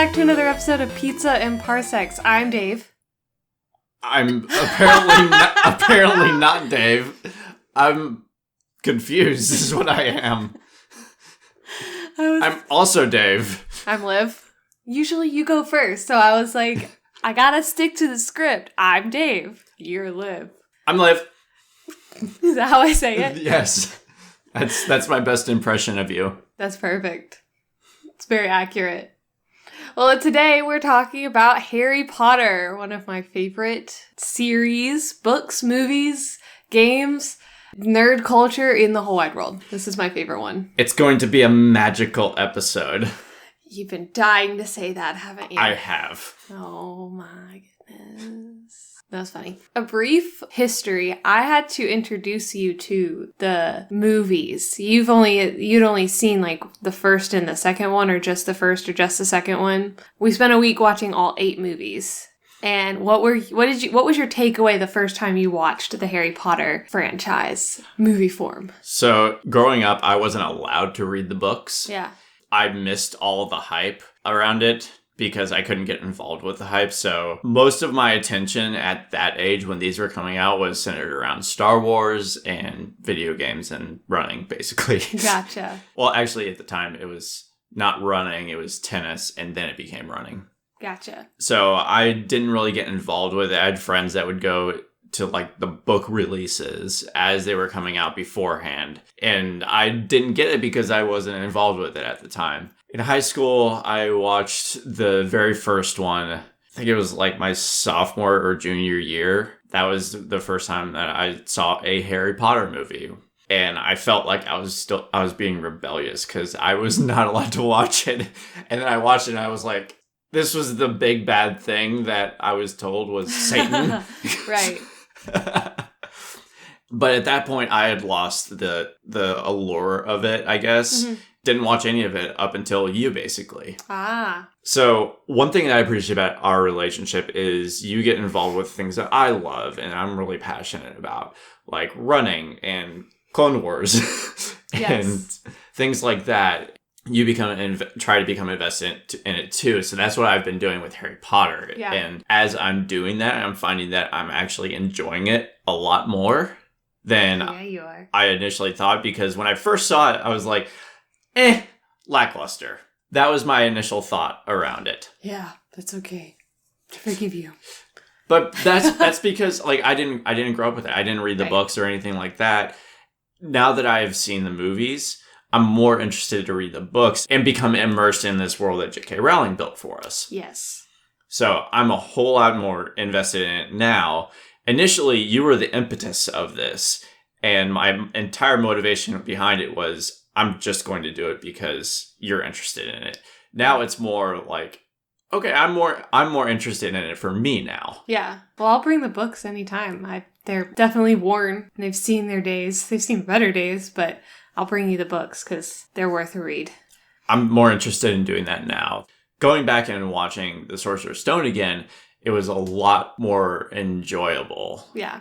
back to another episode of Pizza and Parsecs. I'm Dave. I'm apparently not Dave. I'm confused. This is what I am. I'm also Dave. I'm Liv. Usually you go first, so I was like, I gotta stick to the script. I'm Dave. You're Liv. I'm Liv. Is that how I say it? Yes. That's my best impression of you. That's perfect. It's very accurate. Well, today we're talking about Harry Potter, one of my favorite series, books, movies, games, nerd culture in the whole wide world. This is my favorite one. It's going to be a magical episode. You've been dying to say that, haven't you? I have. Oh my goodness. That's funny. A brief history. I had to introduce you to the movies. You'd only seen like the first and the second one, or just the first or just the second one. We spent a week watching all 8 movies. And what was your takeaway the first time you watched the Harry Potter franchise movie form? So, growing up, I wasn't allowed to read the books. Yeah. I missed all the hype around it because I couldn't get involved with the hype. So most of my attention at that age when these were coming out was centered around Star Wars and video games and running, basically. Gotcha. Well, actually, at the time, it was not running, it was tennis, and then it became running. Gotcha. So I didn't really get involved with it. I had friends that would go to like the book releases as they were coming out beforehand. And I didn't get it because I wasn't involved with it at the time. In high school, I watched the very first one. I think it was like my sophomore or junior year. That was the first time that I saw a Harry Potter movie. And I felt like I was being rebellious because I was not allowed to watch it. And then I watched it and I was like, this was the big bad thing that I was told was Satan. Right. But at that point, I had lost the allure of it, I guess. Mm-hmm. Didn't watch any of it up until you, basically. Ah. So one thing that I appreciate about our relationship is you get involved with things that I love and I'm really passionate about, like running and Clone Wars and things like that. You try to become invested in it too. So that's what I've been doing with Harry Potter. Yeah. And as I'm doing that, I'm finding that I'm actually enjoying it a lot more than I initially thought. Because when I first saw it, I was like, lackluster. That was my initial thought around it. Yeah, that's okay. I forgive you. But that's because like I didn't grow up with it. I didn't read the books or anything like that. Now that I've seen the movies, I'm more interested to read the books and become immersed in this world that J.K. Rowling built for us. Yes. So I'm a whole lot more invested in it now. Initially, you were the impetus of this, and my entire motivation behind it was I'm just going to do it because you're interested in it. Now it's more like, okay, I'm more interested in it for me now. Yeah. Well, I'll bring the books anytime. They're definitely worn. They've seen their days. They've seen better days, but I'll bring you the books because they're worth a read. I'm more interested in doing that now. Going back and watching The Sorcerer's Stone again, it was a lot more enjoyable. Yeah.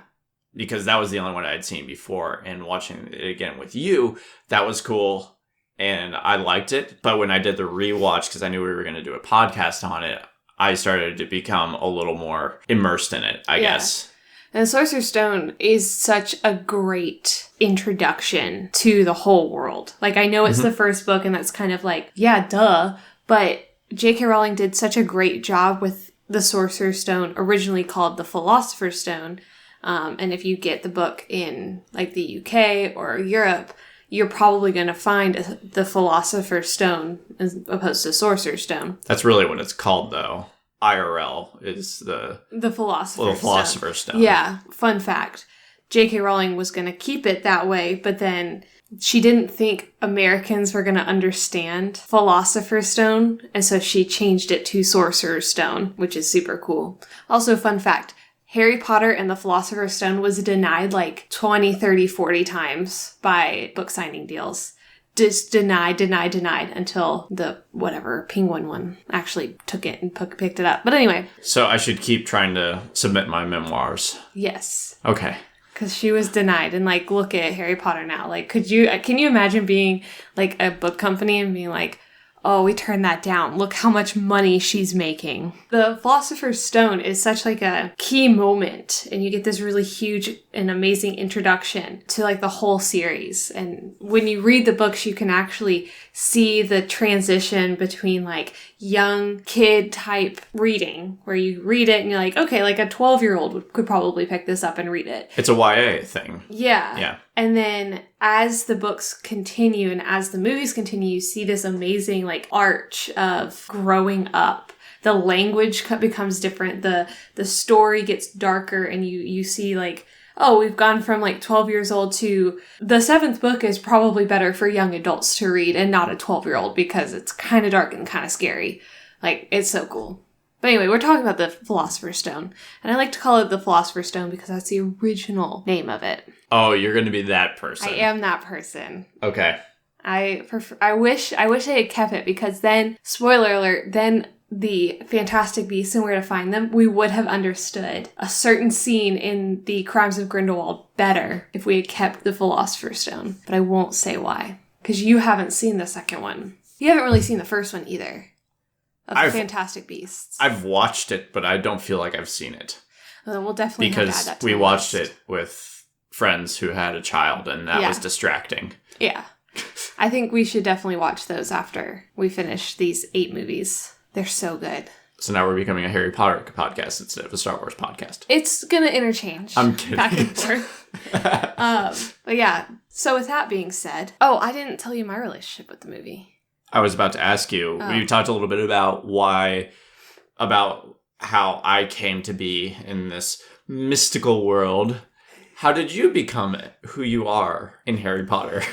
Because that was the only one I had seen before. And watching it again with you, that was cool. And I liked it. But when I did the rewatch, because I knew we were going to do a podcast on it, I started to become a little more immersed in it, I guess. And Sorcerer's Stone is such a great introduction to the whole world. Like, I know it's the first book, and that's kind of like, yeah, duh. But J.K. Rowling did such a great job with the Sorcerer's Stone, originally called the Philosopher's Stone. And if you get the book in, like, the UK or Europe, you're probably going to find the Philosopher's Stone as opposed to Sorcerer's Stone. That's really what it's called, though. IRL is the Philosopher's Stone. Yeah, fun fact. J.K. Rowling was going to keep it that way, but then she didn't think Americans were going to understand Philosopher's Stone, and so she changed it to Sorcerer's Stone, which is super cool. Also, fun fact, Harry Potter and the Philosopher's Stone was denied like 20, 30, 40 times by book signing deals. Just denied until the Penguin one actually took it and picked it up. But anyway. So I should keep trying to submit my memoirs. Yes. Okay. Because she was denied. And like, look at Harry Potter now. Like, can you imagine being like a book company and being like, oh, we turned that down. Look how much money she's making. The Philosopher's Stone is such like a key moment, and you get this really huge and amazing introduction to like the whole series. And when you read the books, you can actually see the transition between like young kid type reading, where you read it and you're like, okay, like a 12-year-old could probably pick this up and read it. It's a YA thing. Yeah. Yeah. And then as the books continue and as the movies continue, you see this amazing like arch of growing up. The language becomes different. The story gets darker, and you see like, oh, we've gone from like 12 years old to the 7th book is probably better for young adults to read and not a 12-year-old because it's kind of dark and kind of scary. Like, it's so cool. But anyway, we're talking about the Philosopher's Stone. And I like to call it the Philosopher's Stone because that's the original name of it. Oh, you're going to be that person. I am that person. Okay. I wish I had kept it, because then, spoiler alert, then the Fantastic Beasts and Where to Find Them, we would have understood a certain scene in the Crimes of Grindelwald better if we had kept the Philosopher's Stone. But I won't say why, because you haven't seen the second one. You haven't really seen the first one either, of the Fantastic Beasts. I've watched it, but I don't feel like I've seen it. Well, then we'll definitely have to add that to we my watched list. it with friends who had a child, and that was distracting. Yeah. I think we should definitely watch those after we finish these 8 movies. They're so good. So now we're becoming a Harry Potter podcast instead of a Star Wars podcast. It's going to interchange. I'm kidding. Back and forth. But yeah, so with that being said, I didn't tell you my relationship with the movie. I was about to ask you, you talked a little bit about how I came to be in this mystical world. How did you become who you are in Harry Potter?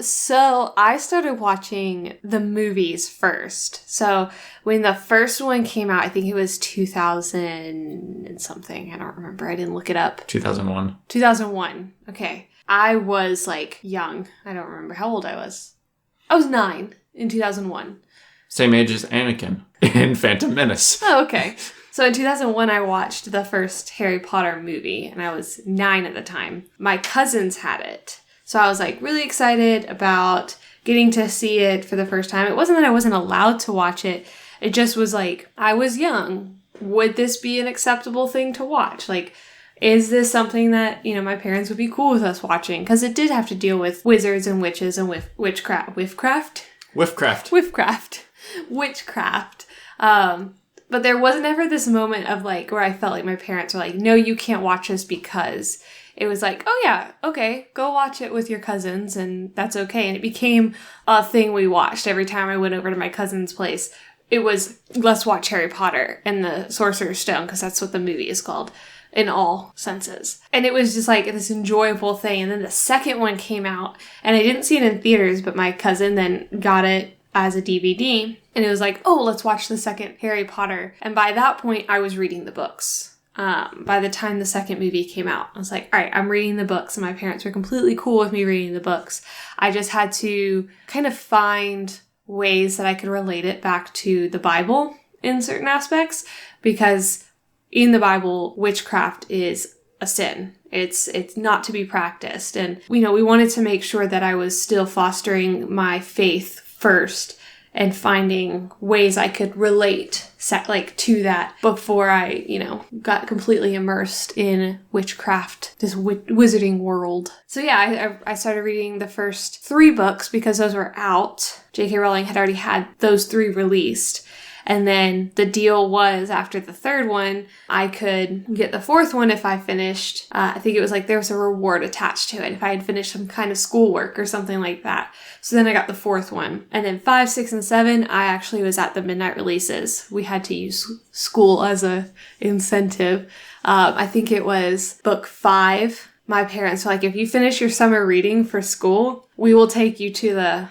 So I started watching the movies first. So when the first one came out, I think it was 2000 and something. I don't remember. I didn't look it up. 2001. 2001. Okay. I was like young. I don't remember how old I was. I was 9 in 2001. Same age as Anakin in Phantom Menace. Oh, okay. So in 2001, I watched the first Harry Potter movie, and I was 9 at the time. My cousins had it. So I was like really excited about getting to see it for the first time. It wasn't that I wasn't allowed to watch it. It just was like, I was young. Would this be an acceptable thing to watch? Like, is this something that, my parents would be cool with us watching? Because it did have to deal with wizards and witches and witchcraft. But there wasn't ever this moment of like, where I felt like my parents were like, no, you can't watch this, because it was like, oh yeah, okay, go watch it with your cousins, and that's okay. And it became a thing we watched every time I went over to my cousin's place. It was, let's watch Harry Potter and the Sorcerer's Stone, because that's what the movie is called in all senses. And it was just like this enjoyable thing. And then the second one came out, and I didn't see it in theaters, but my cousin then got it as a DVD, and it was like, oh, let's watch the second Harry Potter. And by that point, I was reading the books. By the time the second movie came out, I was like, all right, I'm reading the books, and my parents were completely cool with me reading the books. I just had to kind of find ways that I could relate it back to the Bible in certain aspects, because in the Bible, witchcraft is a sin. It's not to be practiced. And, we wanted to make sure that I was still fostering my faith first and finding ways I could relate to that before I, got completely immersed in witchcraft, this wizarding world. So yeah, I started reading the first 3 books because those were out. J.K. Rowling had already had those 3 released. And then the deal was, after the 3rd one, I could get the 4th one if I finished. I think it was like there was a reward attached to it if I had finished some kind of schoolwork or something like that. So then I got the 4th one. And then 5, 6, and 7, I actually was at the midnight releases. We had to use school as a incentive. I think it was book 5. My parents were like, if you finish your summer reading for school, we will take you to the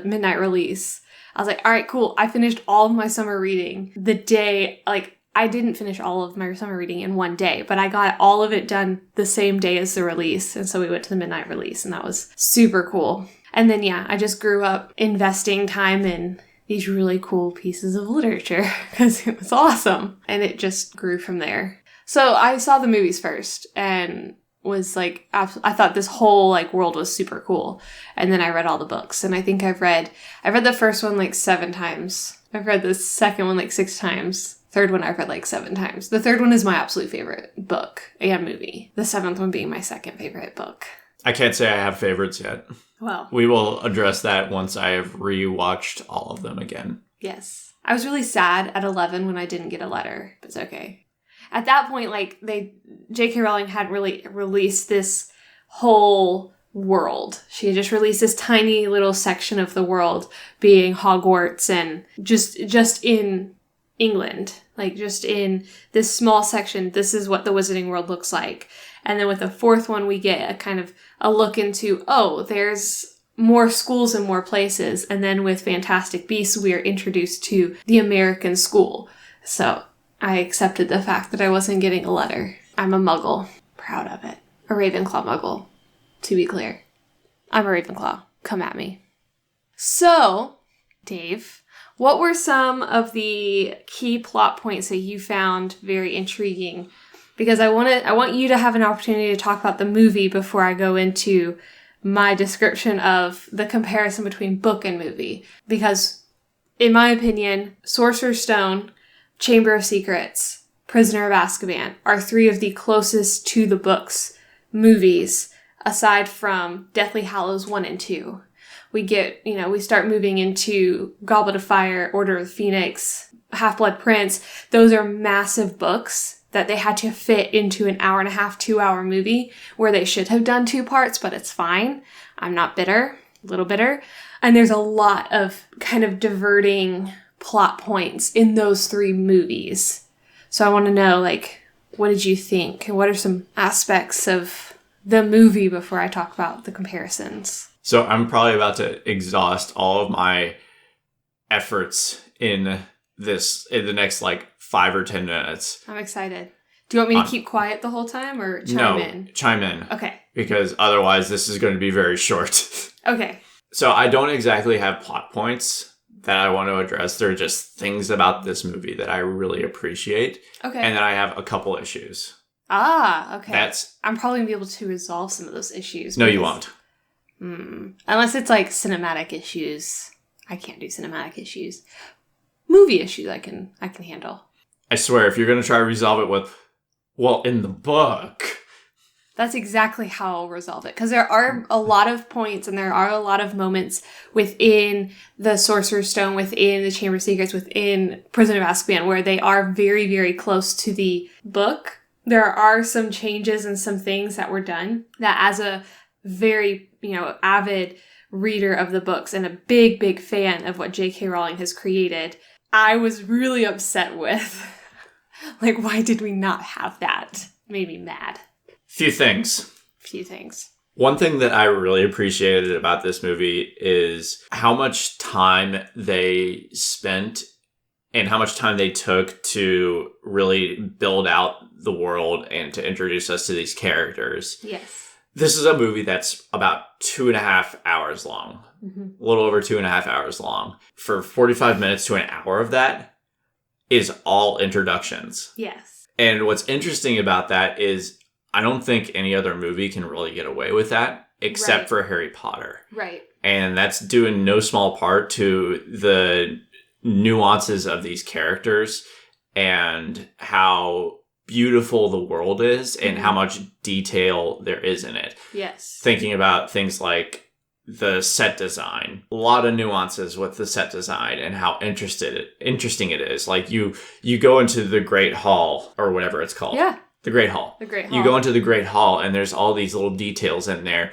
midnight release. I was like, all right, cool. I finished all of my summer reading the day, I didn't finish all of my summer reading in one day, but I got all of it done the same day as the release. And so we went to the midnight release, and that was super cool. And then, I just grew up investing time in these really cool pieces of literature because it was awesome. And it just grew from there. So I saw the movies first and was like, I thought this whole like world was super cool. And then I read all the books, and I think I've read the first one like 7 times. I've read the second one like 6 times. Third one I've read like 7 times. The third one is my absolute favorite book and movie. The 7th one being my second favorite book. I can't say I have favorites yet. Well, we will address that once I have rewatched all of them again. Yes. I was really sad at 11 when I didn't get a letter, but it's okay. At that point, like, J.K. Rowling hadn't really released this whole world. She had just released this tiny little section of the world being Hogwarts and just in England. Like, just in this small section, this is what the Wizarding World looks like. And then with the 4th one, we get a kind of a look into, oh, there's more schools and more places. And then with Fantastic Beasts, we are introduced to the American school. So I accepted the fact that I wasn't getting a letter. I'm a muggle. Proud of it. A Ravenclaw muggle, to be clear. I'm a Ravenclaw. Come at me. So, Dave, what were some of the key plot points that you found very intriguing? Because I want you to have an opportunity to talk about the movie before I go into my description of the comparison between book and movie. Because, in my opinion, Sorcerer's Stone, Chamber of Secrets, Prisoner of Azkaban are 3 of the closest to the books movies, aside from Deathly Hallows 1 and 2. We get, we start moving into Goblet of Fire, Order of the Phoenix, Half-Blood Prince. Those are massive books that they had to fit into an 1.5-hour, 2-hour movie where they should have done 2 parts, but it's fine. I'm not bitter, a little bitter. And there's a lot of kind of diverting plot points in those 3 movies. So I want to know, like, what did you think? And what are some aspects of the movie before I talk about the comparisons? So I'm probably about to exhaust all of my efforts in the next, like, 5 or 10 minutes. I'm excited. Do you want me to keep quiet the whole time or chime in? No, chime in. Okay. Because otherwise this is going to be very short. Okay. So I don't exactly have plot points that I want to address. They're just things about this movie that I really appreciate. Okay. And then I have a couple issues. Ah, okay. I'm probably going to be able to resolve some of those issues. No, you won't. Unless it's like cinematic issues. I can't do cinematic issues. Movie issues I can handle. I swear, if you're going to try to resolve it with, well, in the book. That's exactly how I'll resolve it. Because there are a lot of points and there are a lot of moments within the Sorcerer's Stone, within the Chamber of Secrets, within Prisoner of Azkaban, where they are very, very close to the book. There are some changes and some things that were done that, as a very, avid reader of the books and a big, big fan of what J.K. Rowling has created, I was really upset with. Like, why did we not have that? Made me mad. Few things. One thing that I really appreciated about this movie is how much time they spent and how much time they took to really build out the world and to introduce us to these characters. Yes. This is a movie that's about 2.5 hours long. Mm-hmm. A little over 2.5 hours long. For 45 minutes to an hour of that is all introductions. Yes. And what's interesting about that is I don't think any other movie can really get away with that except for Harry Potter. Right. And that's due in no small part to the nuances of these characters and how beautiful the world is and how much detail there is in it. Yes. Thinking about things like the set design, a lot of nuances with the set design and how interesting it is. Like you go into the Great Hall or whatever it's called. Yeah. The Great Hall. The Great Hall. You go into the Great Hall and there's all these little details in there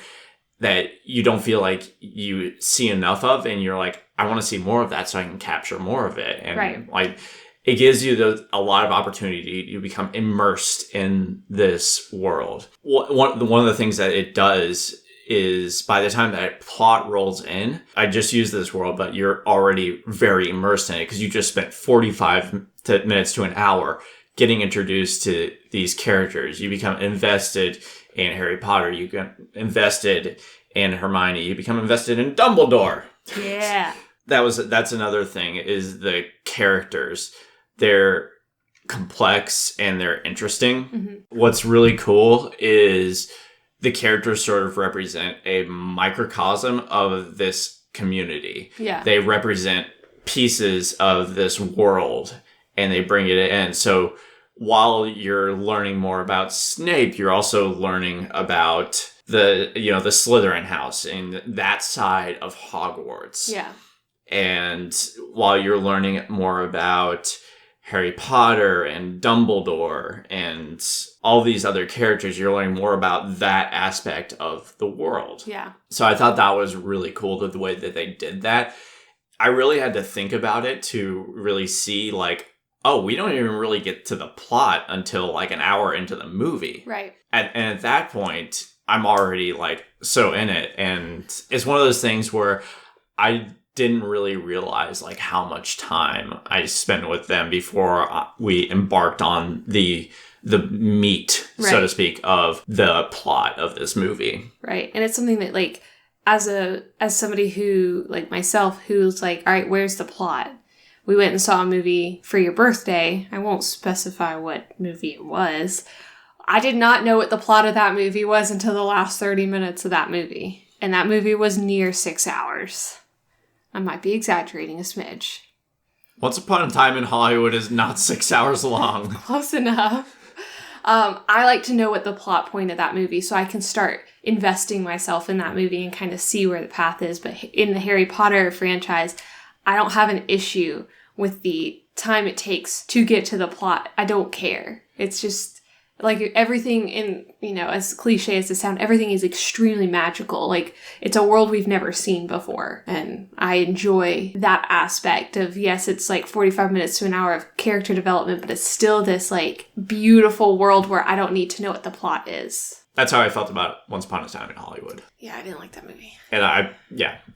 that you don't feel like you see enough of, and you're like, I want to see more of that so I can capture more of it. And like, it gives you a lot of opportunity to become immersed in this world. One of the things that it does is by the time that plot rolls in, I just use this world, but you're already very immersed in it because you just spent 45 minutes to an hour getting introduced to these characters. You become invested in Harry Potter. You get invested in Hermione. You become invested in Dumbledore. Yeah. That's another thing is the characters. They're complex and they're interesting. Mm-hmm. What's really cool is the characters sort of represent a microcosm of this community. Yeah. They represent pieces of this world and they bring it in. So while you're learning more about Snape, you're also learning about the Slytherin house and that side of Hogwarts. Yeah. And while you're learning more about Harry Potter and Dumbledore and all these other characters, you're learning more about that aspect of the world. Yeah. So I thought that was really cool, the way that they did that. I really had to think about it to really see, like, oh, we don't even really get to the plot until like an hour into the movie. Right. And at that point, I'm already like so in it. And it's one of those things where I didn't really realize like how much time I spent with them before we embarked on the meat, right. so to speak, of the plot of this movie. Right. And it's something that, like, as somebody who, like myself, who's like, all right, where's the plot? We went and saw a movie for your birthday. I won't specify what movie it was. I did not know what the plot of that movie was until the last 30 minutes of that movie. And that movie was near 6 hours. I might be exaggerating a smidge. Once Upon a Time in Hollywood is not 6 hours long. Close enough. I like to know what the plot point of that movie, so I can start investing myself in that movie and kind of see where the path is. But in the Harry Potter franchise, I don't have an issue with the time it takes to get to the plot. I don't care. It's just, like, everything in, as cliche as it sounds, everything is extremely magical. Like, it's a world we've never seen before. And I enjoy that aspect of, yes, it's like 45 minutes to an hour of character development, but it's still this, like, beautiful world where I don't need to know what the plot is. That's how I felt about Once Upon a Time in Hollywood. Yeah, I didn't like that movie. And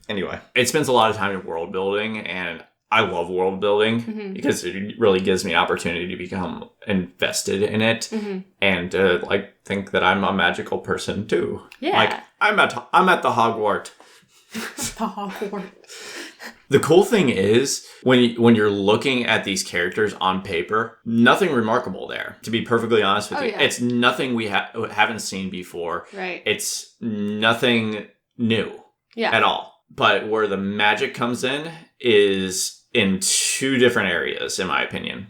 anyway. It spends a lot of time in world building, and I love world building because it really gives me opportunity to become invested in it and think that I'm a magical person too. Yeah. Like, I'm at the Hogwarts. The Hogwarts. The cool thing is, when you're looking at these characters on paper, nothing remarkable there. To be perfectly honest with you, yeah. It's nothing we haven't seen before. Right. It's nothing new at all. But where the magic comes in is in two different areas, in my opinion.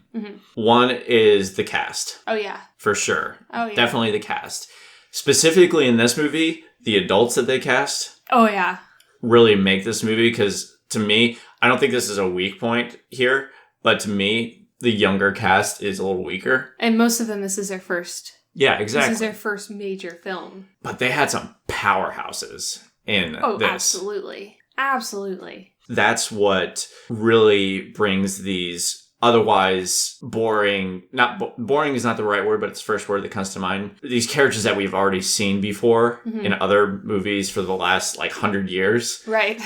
One is the cast. Oh, yeah. For sure. Oh, yeah. Definitely the cast. Specifically in this movie, the adults that they cast. Oh, yeah. Really make this movie, because to me, I don't think this is a weak point here, but to me, the younger cast is a little weaker. And most of them, this is their first. Yeah, exactly. This is their first major film. But they had some powerhouses in this. Oh, absolutely. Absolutely. That's what really brings these otherwise boring, boring is not the right word, but it's the first word that comes to mind. These characters that we've already seen before in other movies for the last 100 years. Right.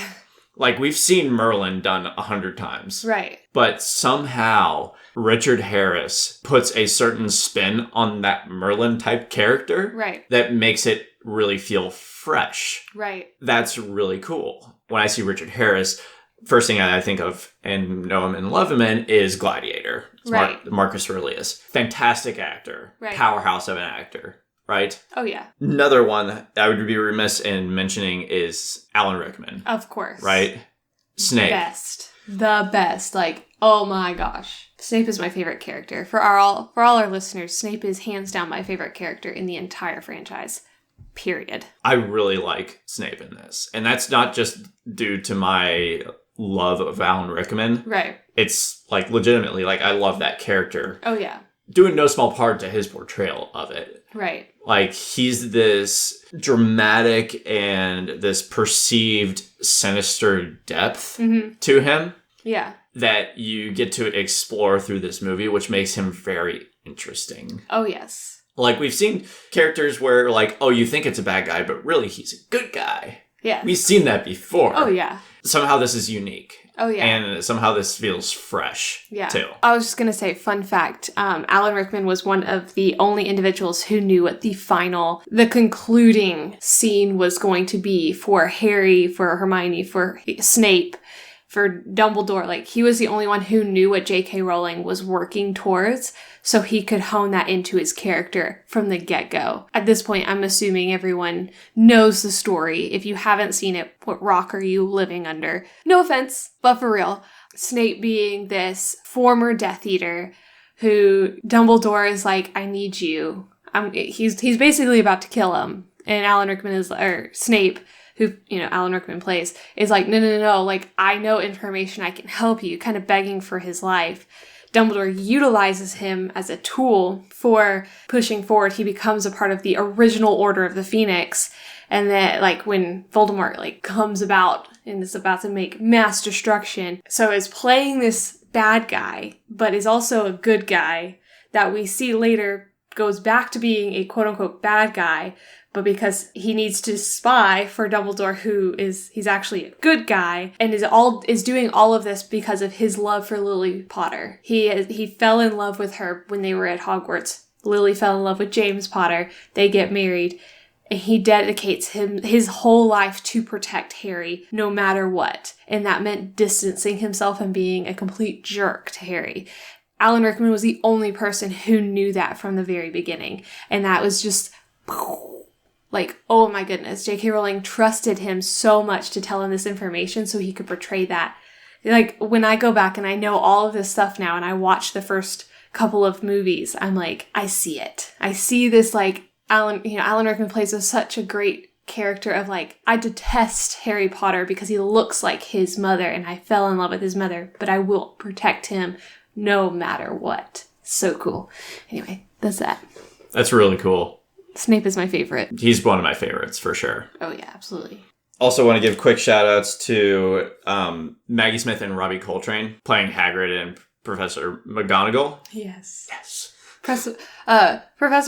Like, we've seen Merlin done 100 times. Right. But somehow Richard Harris puts a certain spin on that Merlin type character. Right. That makes it really feel fresh. Right. That's really cool. When I see Richard Harris, first thing I think of and know him and love him in is Gladiator. It's right. Marcus Aurelius. Fantastic actor. Right. Powerhouse of an actor. Right? Oh, yeah. Another one that I would be remiss in mentioning is Alan Rickman. Of course. Right? Snape. The best. Like, oh my gosh. Snape is my favorite character. For all our listeners, Snape is hands down my favorite character in the entire franchise. Period. I really like Snape in this. And that's not just due to my love of Alan Rickman. Right. It's legitimately, I love that character. Oh, yeah. Due in no small part to his portrayal of it. Right. He's this dramatic and this perceived sinister depth to him. Yeah. That you get to explore through this movie, which makes him very interesting. Oh, yes. We've seen characters where, you think it's a bad guy, but really he's a good guy. Yeah. We've seen that before. Oh, yeah. Somehow this is unique. Oh, yeah. And somehow this feels fresh, too. I was just going to say, fun fact, Alan Rickman was one of the only individuals who knew what the concluding scene was going to be for Harry, for Hermione, for Snape, for Dumbledore, like, he was the only one who knew what J.K. Rowling was working towards, so he could hone that into his character from the get-go. At this point, I'm assuming everyone knows the story. If you haven't seen it, what rock are you living under? No offense, but for real. Snape being this former Death Eater who Dumbledore is like, I need you. He's basically about to kill him. And Alan Rickman Snape, who, Alan Rickman plays, is like, no, like, I know information, I can help you, kind of begging for his life. Dumbledore utilizes him as a tool for pushing forward. He becomes a part of the original Order of the Phoenix. And then, like, when Voldemort, like, comes about and is about to make mass destruction. So is playing this bad guy, but is also a good guy that we see later goes back to being a quote-unquote bad guy, but because he needs to spy for Dumbledore, he's actually a good guy, and is doing all of this because of his love for Lily Potter. He fell in love with her when they were at Hogwarts. Lily fell in love with James Potter. They get married, and he dedicates his whole life to protect Harry, no matter what. And that meant distancing himself and being a complete jerk to Harry. Alan Rickman was the only person who knew that from the very beginning, and that was just like, oh my goodness, J.K. Rowling trusted him so much to tell him this information so he could portray that. Like, when I go back and I know all of this stuff now and I watch the first couple of movies, I'm like, I see it. I see this, like, Alan Rickman plays such a great character of, like, I detest Harry Potter because he looks like his mother and I fell in love with his mother, but I will protect him no matter what. So cool. Anyway, that's that. That's really cool. Snape is my favorite. He's one of my favorites, for sure. Oh, yeah, absolutely. Also want to give quick shout-outs to Maggie Smith and Robbie Coltrane playing Hagrid and Professor McGonagall. Yes. Yes. Professor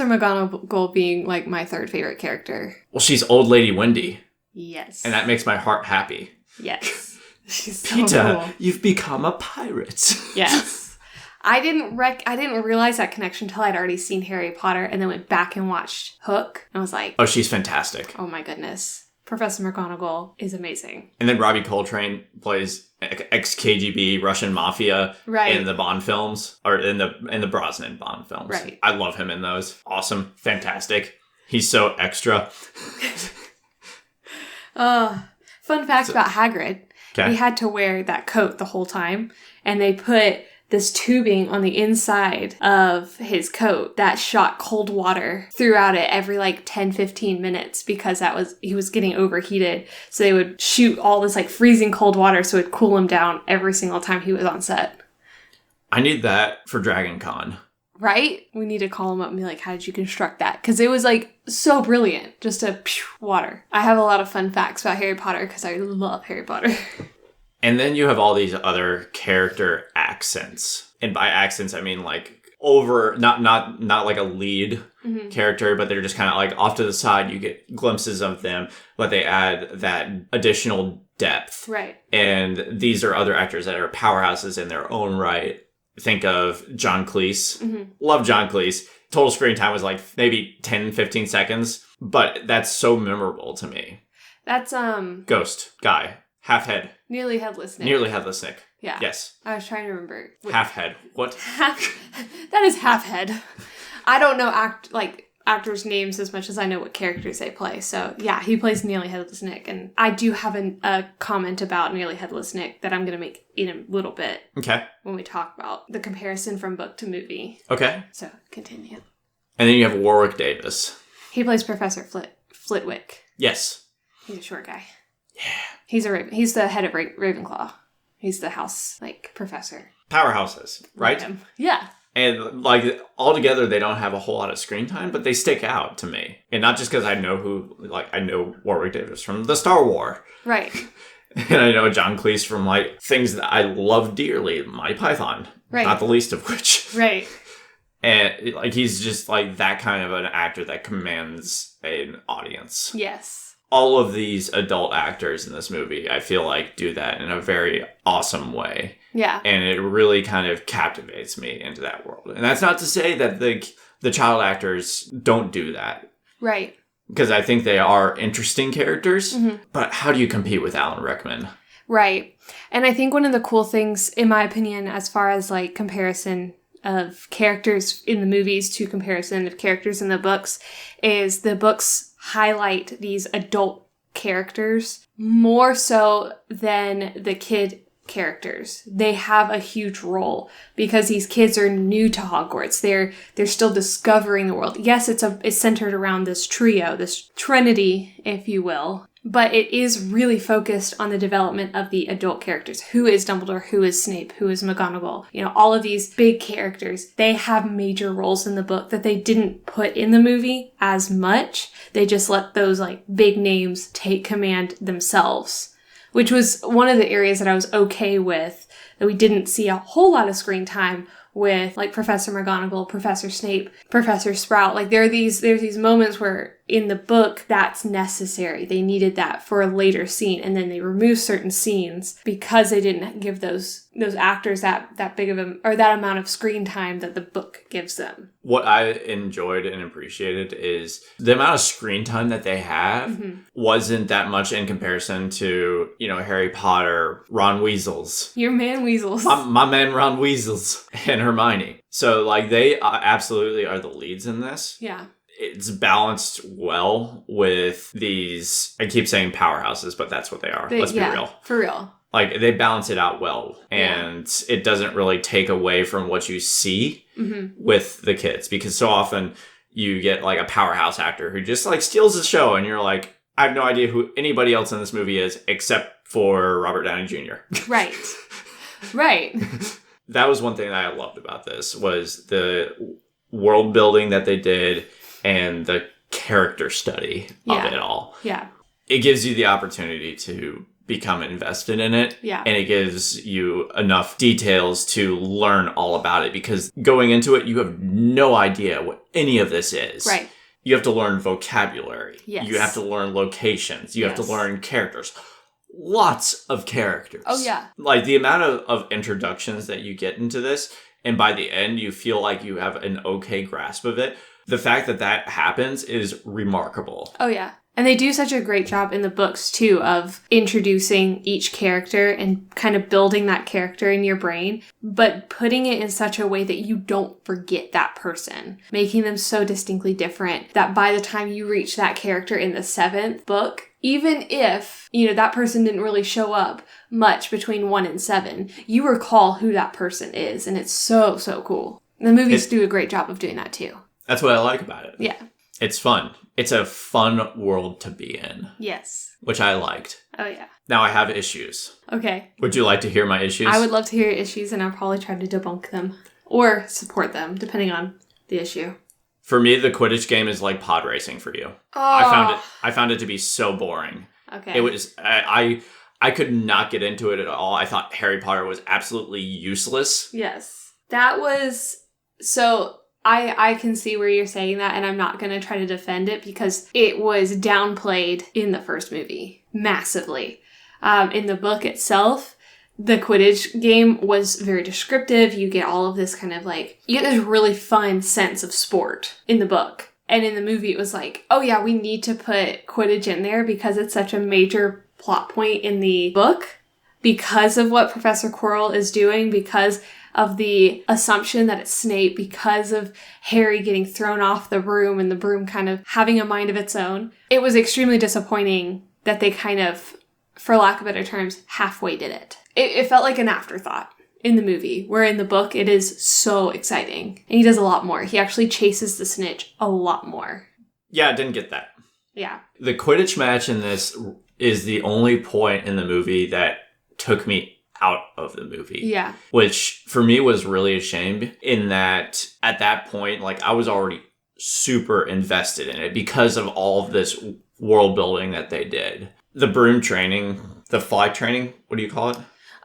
McGonagall being, like, my third favorite character. Well, she's Old Lady Wendy. Yes. And that makes my heart happy. Yes. She's so Peter, cool. you've become a pirate. Yes. I didn't realize that connection until I'd already seen Harry Potter and then went back and watched Hook. And I was like, oh, she's fantastic. Oh my goodness. Professor McGonagall is amazing. And then Robbie Coltrane plays ex-KGB Russian mafia in the Bond films, or in the Brosnan Bond films. Right. I love him in those. Awesome. Fantastic. He's so extra. Fun fact about Hagrid. Okay. He had to wear that coat the whole time, and they put this tubing on the inside of his coat that shot cold water throughout it every like 10-15 minutes because he was getting overheated. So they would shoot all this like freezing cold water so it'd cool him down every single time he was on set. I need that for Dragon Con. Right? We need to call him up and be like, how did you construct that? Because it was like so brilliant. Just water. I have a lot of fun facts about Harry Potter because I love Harry Potter. And then you have all these other character accents. And by accents, I mean like not like a lead character, but they're just kind of like off to the side. You get glimpses of them, but they add that additional depth. Right. And these are other actors that are powerhouses in their own right. Think of John Cleese. Mm-hmm. Love John Cleese. Total screen time was like maybe 10-15 seconds, but that's so memorable to me. That's Ghost guy. Half head. Nearly headless Nick. Nearly headless Nick. Yeah. Yes. I was trying to remember. Half head. What? That is half head. I don't know actors' names as much as I know what characters they play. So yeah, he plays Nearly Headless Nick, and I do have a comment about Nearly Headless Nick that I'm going to make in a little bit. Okay. When we talk about the comparison from book to movie. Okay. So continue. And then you have Warwick Davis. He plays Professor Flitwick. Yes. He's a short guy. Yeah. He's the head of Ravenclaw. He's the house, like, professor. Powerhouses, right? Yeah. And, like, altogether, they don't have a whole lot of screen time, but they stick out to me. And not just because I know Warwick Davis from the Star Wars. Right. And I know John Cleese from, like, things that I love dearly, Monty Python. Right. Not the least of which. Right. And, like, he's just, like, that kind of an actor that commands an audience. Yes. All of these adult actors in this movie, I feel like, do that in a very awesome way. Yeah. And it really kind of captivates me into that world. And that's not to say that the child actors don't do that. Right. Because I think they are interesting characters. Mm-hmm. But how do you compete with Alan Rickman? Right. And I think one of the cool things, in my opinion, as far as like comparison of characters in the movies to comparison of characters in the books, is the books highlight these adult characters more so than the kid characters. They have a huge role because these kids are new to Hogwarts. They're still discovering the world. Yes, it's centered around this trio, this trinity, if you will, but it is really focused on the development of the adult characters. Who is Dumbledore? Who is Snape? Who is McGonagall? You know, all of these big characters, they have major roles in the book that they didn't put in the movie as much. They just let those like big names take command themselves, which was one of the areas that I was okay with, that we didn't see a whole lot of screen time with, like Professor McGonagall, Professor Snape, Professor Sprout. Like there's these moments where in the book that's necessary. They needed that for a later scene, and then they removed certain scenes because they didn't give those actors that big of that amount of screen time that the book gives them. What I enjoyed and appreciated is the amount of screen time that they have wasn't that much in comparison to, you know, Harry Potter, Ron Weasels. Your man Weasels. My man Ron Weasels and Hermione. So, like, they absolutely are the leads in this. Yeah. It's balanced well with these, I keep saying powerhouses, but that's what they are. Let's be real. For real. Like, they balance it out well, and it doesn't really take away from what you see with the kids, because so often you get, like, a powerhouse actor who just, like, steals the show, and you're like, I have no idea who anybody else in this movie is except for Robert Downey Jr. Right. Right. That was one thing that I loved about this, was the world building that they did and the character study of it all. Yeah. It gives you the opportunity to become invested in it. Yeah. And it gives you enough details to learn all about it, because going into it, you have no idea what any of this is. Right. You have to learn vocabulary. Yes. You have to learn locations. You have to learn characters. Lots of characters. Oh, yeah. Like, the amount of introductions that you get into this, and by the end, you feel like you have an okay grasp of it. The fact that happens is remarkable. Oh, yeah. And they do such a great job in the books, too, of introducing each character and kind of building that character in your brain, but putting it in such a way that you don't forget that person, making them so distinctly different that by the time you reach that character in the 7th book, even if, you know, that person didn't really show up much between 1 and 7, you recall who that person is, and it's so, so cool. The movies do a great job of doing that, too. That's what I like about it. Yeah. It's fun. It's a fun world to be in. Yes. Which I liked. Oh, yeah. Now I have issues. Okay. Would you like to hear my issues? I would love to hear your issues, and I'll probably try to debunk them or support them, depending on the issue. For me, the Quidditch game is like pod racing for you. Oh. I found it to be so boring. Okay. It was I could not get into it at all. I thought Harry Potter was absolutely useless. Yes. That was... So... I can see where you're saying that, and I'm not going to try to defend it because it was downplayed in the first movie massively. In the book itself, the Quidditch game was very descriptive. You get all of this kind of like, you get this really fun sense of sport in the book. And in the movie, it was like, oh yeah, we need to put Quidditch in there because it's such a major plot point in the book because of what Professor Quirrell is doing, because of the assumption that it's Snape, because of Harry getting thrown off the broom and the broom kind of having a mind of its own. It was extremely disappointing that they kind of, for lack of better terms, halfway did it. It felt like an afterthought in the movie, where in the book it is so exciting. And he does a lot more. He actually chases the snitch a lot more. Yeah, I didn't get that. Yeah. The Quidditch match in this is the only point in the movie that took me out of the movie. Yeah. Which for me was really a shame, in that at that point, like, I was already super invested in it because of all of this world building that they did. The broom training, the fly training, what do you call it?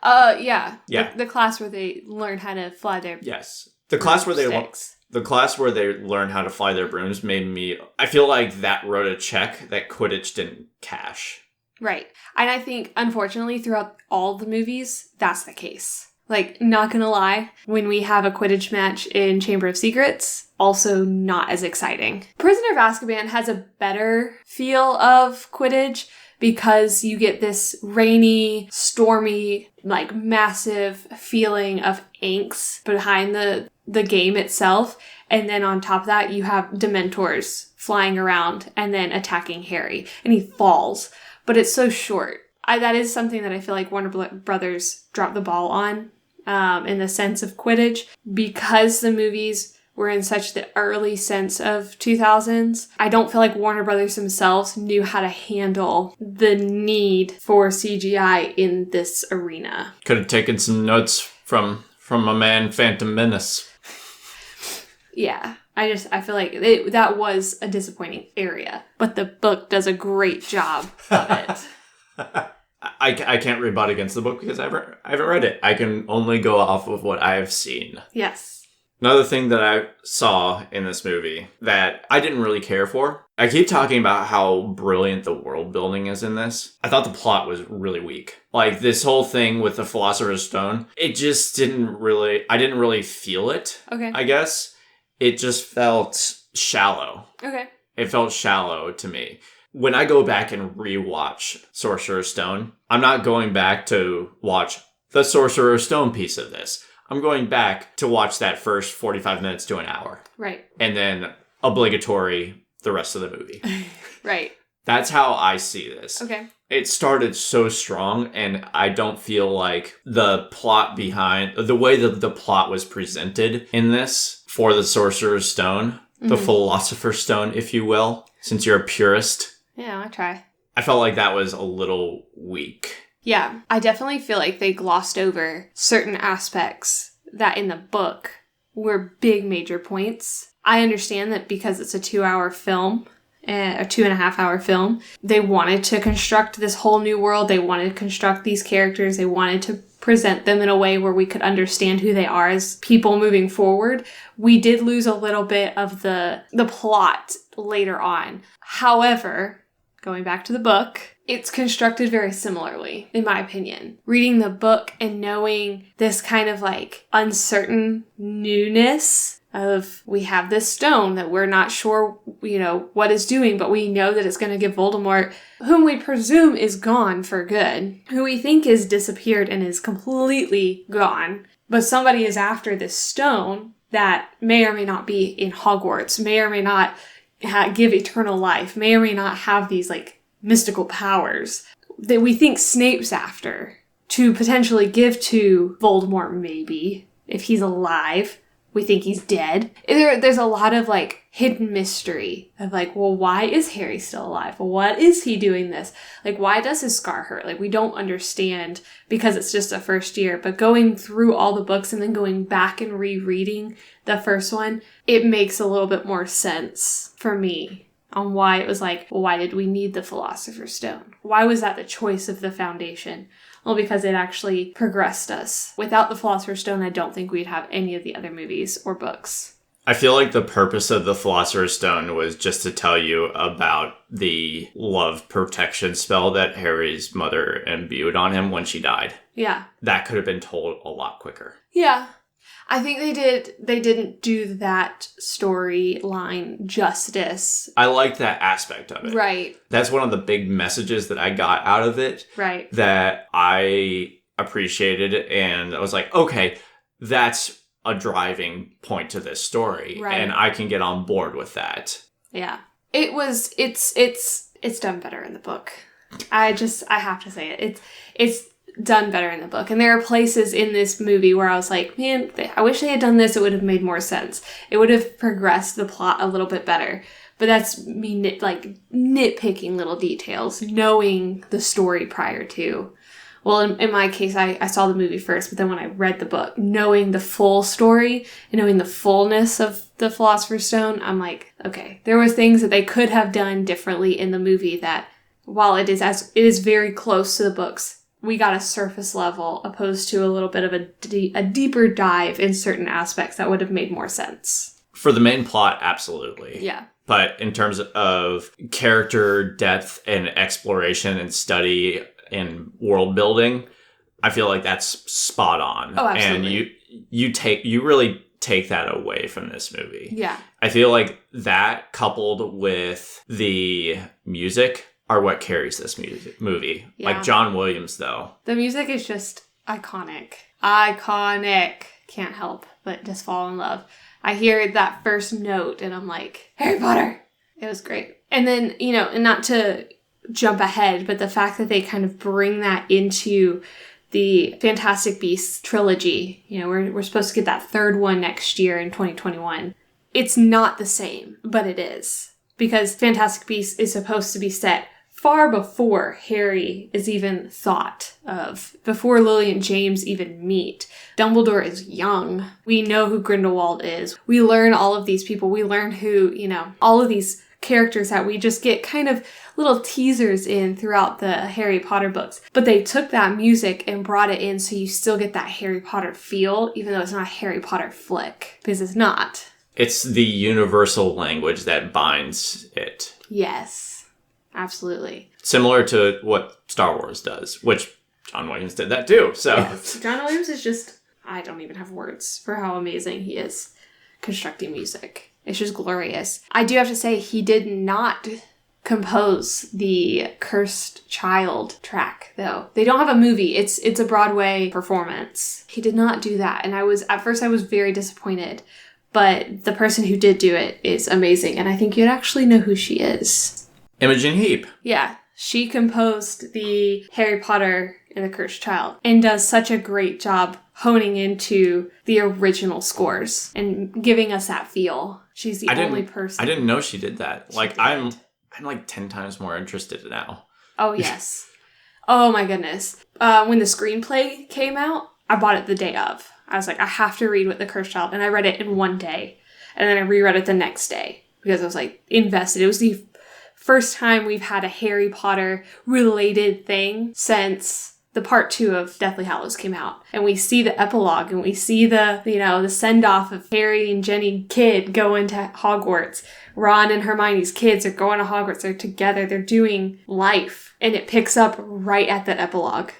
Yeah. Yeah. The class where they learn how to fly their Yes. The class where sticks. The class where they learn how to fly their brooms made me, I feel like that wrote a check that Quidditch didn't cash. Right. And I think, unfortunately, throughout all the movies, that's the case. Like, not gonna lie, when we have a Quidditch match in Chamber of Secrets, also not as exciting. Prisoner of Azkaban has a better feel of Quidditch because you get this rainy, stormy, like massive feeling of angst behind the game itself. And then on top of that, you have Dementors flying around and then attacking Harry. And he falls. But it's so short. That is something that I feel like Warner Brothers dropped the ball on in the sense of Quidditch. Because the movies were in such the early sense of 2000s, I don't feel like Warner Brothers themselves knew how to handle the need for CGI in this arena. Could have taken some notes from my man Phantom Menace. Yeah, I feel like that was a disappointing area, but the book does a great job of it. I can't rebut against the book because I haven't read it. I can only go off of what I have seen. Yes. Another thing that I saw in this movie that I didn't really care for, I keep talking about how brilliant the world building is in this. I thought the plot was really weak. Like, this whole thing with the Philosopher's Stone, it just I didn't really feel it, Okay. I guess. It just felt shallow. Okay. It felt shallow to me. When I go back and rewatch Sorcerer's Stone, I'm not going back to watch the Sorcerer's Stone piece of this. I'm going back to watch that first 45 minutes to an hour. Right. And then obligatory the rest of the movie. Right. That's how I see this. Okay. It started so strong, and I don't feel like the plot behind, the way that the plot was presented in this for the Sorcerer's Stone, the Philosopher's Stone, if you will, since you're a purist. Yeah, I try. I felt like that was a little weak. Yeah, I definitely feel like they glossed over certain aspects that in the book were big major points. I understand that because it's a 2-hour film, a 2.5-hour film, they wanted to construct this whole new world. They wanted to construct these characters. They wanted to present them in a way where we could understand who they are as people moving forward. We did lose a little bit of the plot later on. However, going back to the book, it's constructed very similarly, in my opinion. Reading the book and knowing this kind of like uncertain newness of we have this stone that we're not sure, what it's doing, but we know that it's going to give Voldemort, whom we presume is gone for good, who we think is disappeared and is completely gone, but somebody is after this stone that may or may not be in Hogwarts, may or may not give eternal life, may or may not have these like mystical powers that we think Snape's after to potentially give to Voldemort, maybe, if he's alive. We think he's dead. There's a lot of like hidden mystery of like, well, why is Harry still alive? Well, what is he doing this? Like, why does his scar hurt? Like, we don't understand because it's just a first year. But going through all the books and then going back and rereading the first one, it makes a little bit more sense for me on why it was like, well, why did we need the Philosopher's Stone? Why was that the choice of the Foundation? Well, because it actually progressed us. Without the Philosopher's Stone, I don't think we'd have any of the other movies or books. I feel like the purpose of the Philosopher's Stone was just to tell you about the love protection spell that Harry's mother imbued on him when she died. Yeah. That could have been told a lot quicker. Yeah. I think they didn't do that storyline justice. I liked that aspect of it. Right. That's one of the big messages that I got out of it. Right. That I appreciated, and I was like, okay, that's a driving point to this story. Right. And I can get on board with that. Yeah. It's done better in the book. I have to say it. It's done better in the book. And there are places in this movie where I was like, man, I wish they had done this. It would have made more sense. It would have progressed the plot a little bit better. But that's me nitpicking little details, knowing the story prior to. Well, in my case, I saw the movie first, but then when I read the book, knowing the full story and knowing the fullness of the Philosopher's Stone, I'm like, okay, there were things that they could have done differently in the movie that, while it is very close to the books, we got a surface level opposed to a little bit of a deeper dive in certain aspects that would have made more sense. For the main plot, absolutely. Yeah. But in terms of character depth and exploration and study and world building, I feel like that's spot on. Oh, absolutely. And you really take that away from this movie. Yeah. I feel like that coupled with the music are what carries this movie. Yeah. Like John Williams, though. The music is just iconic. Iconic. Can't help but just fall in love. I hear that first note and I'm like, Harry Potter! It was great. And then, and not to jump ahead, but the fact that they kind of bring that into the Fantastic Beasts trilogy. We're supposed to get that third one next year in 2021. It's not the same, but it is. Because Fantastic Beasts is supposed to be set far before Harry is even thought of, before Lily and James even meet. Dumbledore is young. We know who Grindelwald is. We learn all of these people. We learn who, all of these characters that we just get kind of little teasers in throughout the Harry Potter books. But they took that music and brought it in so you still get that Harry Potter feel, even though it's not a Harry Potter flick. Because it's not. It's the universal language that binds it. Yes. Absolutely. Similar to what Star Wars does, which John Williams did that too. So yes. John Williams is just, I don't even have words for how amazing he is constructing music. It's just glorious. I do have to say, he did not compose the Cursed Child track, though. They don't have a movie. It's a Broadway performance. He did not do that. And at first I was very disappointed. But the person who did do it is amazing. And I think you'd actually know who she is. Imogen Heap. Yeah. She composed the Harry Potter and the Cursed Child and does such a great job honing into the original scores and giving us that feel. She's the only person. I didn't know she did that. I'm like 10 times more interested now. Oh, yes. Oh, my goodness. When the screenplay came out, I bought it the day of. I was like, I have to read with the Cursed Child. And I read it in one day. And then I reread it the next day because I was like invested. It was the first time we've had a Harry Potter related thing since the part 2 of Deathly Hallows came out. And we see the epilogue and we see the send off of Harry and Jenny Kidd going to Hogwarts. Ron and Hermione's kids are going to Hogwarts. They're together. They're doing life. And it picks up right at that epilogue.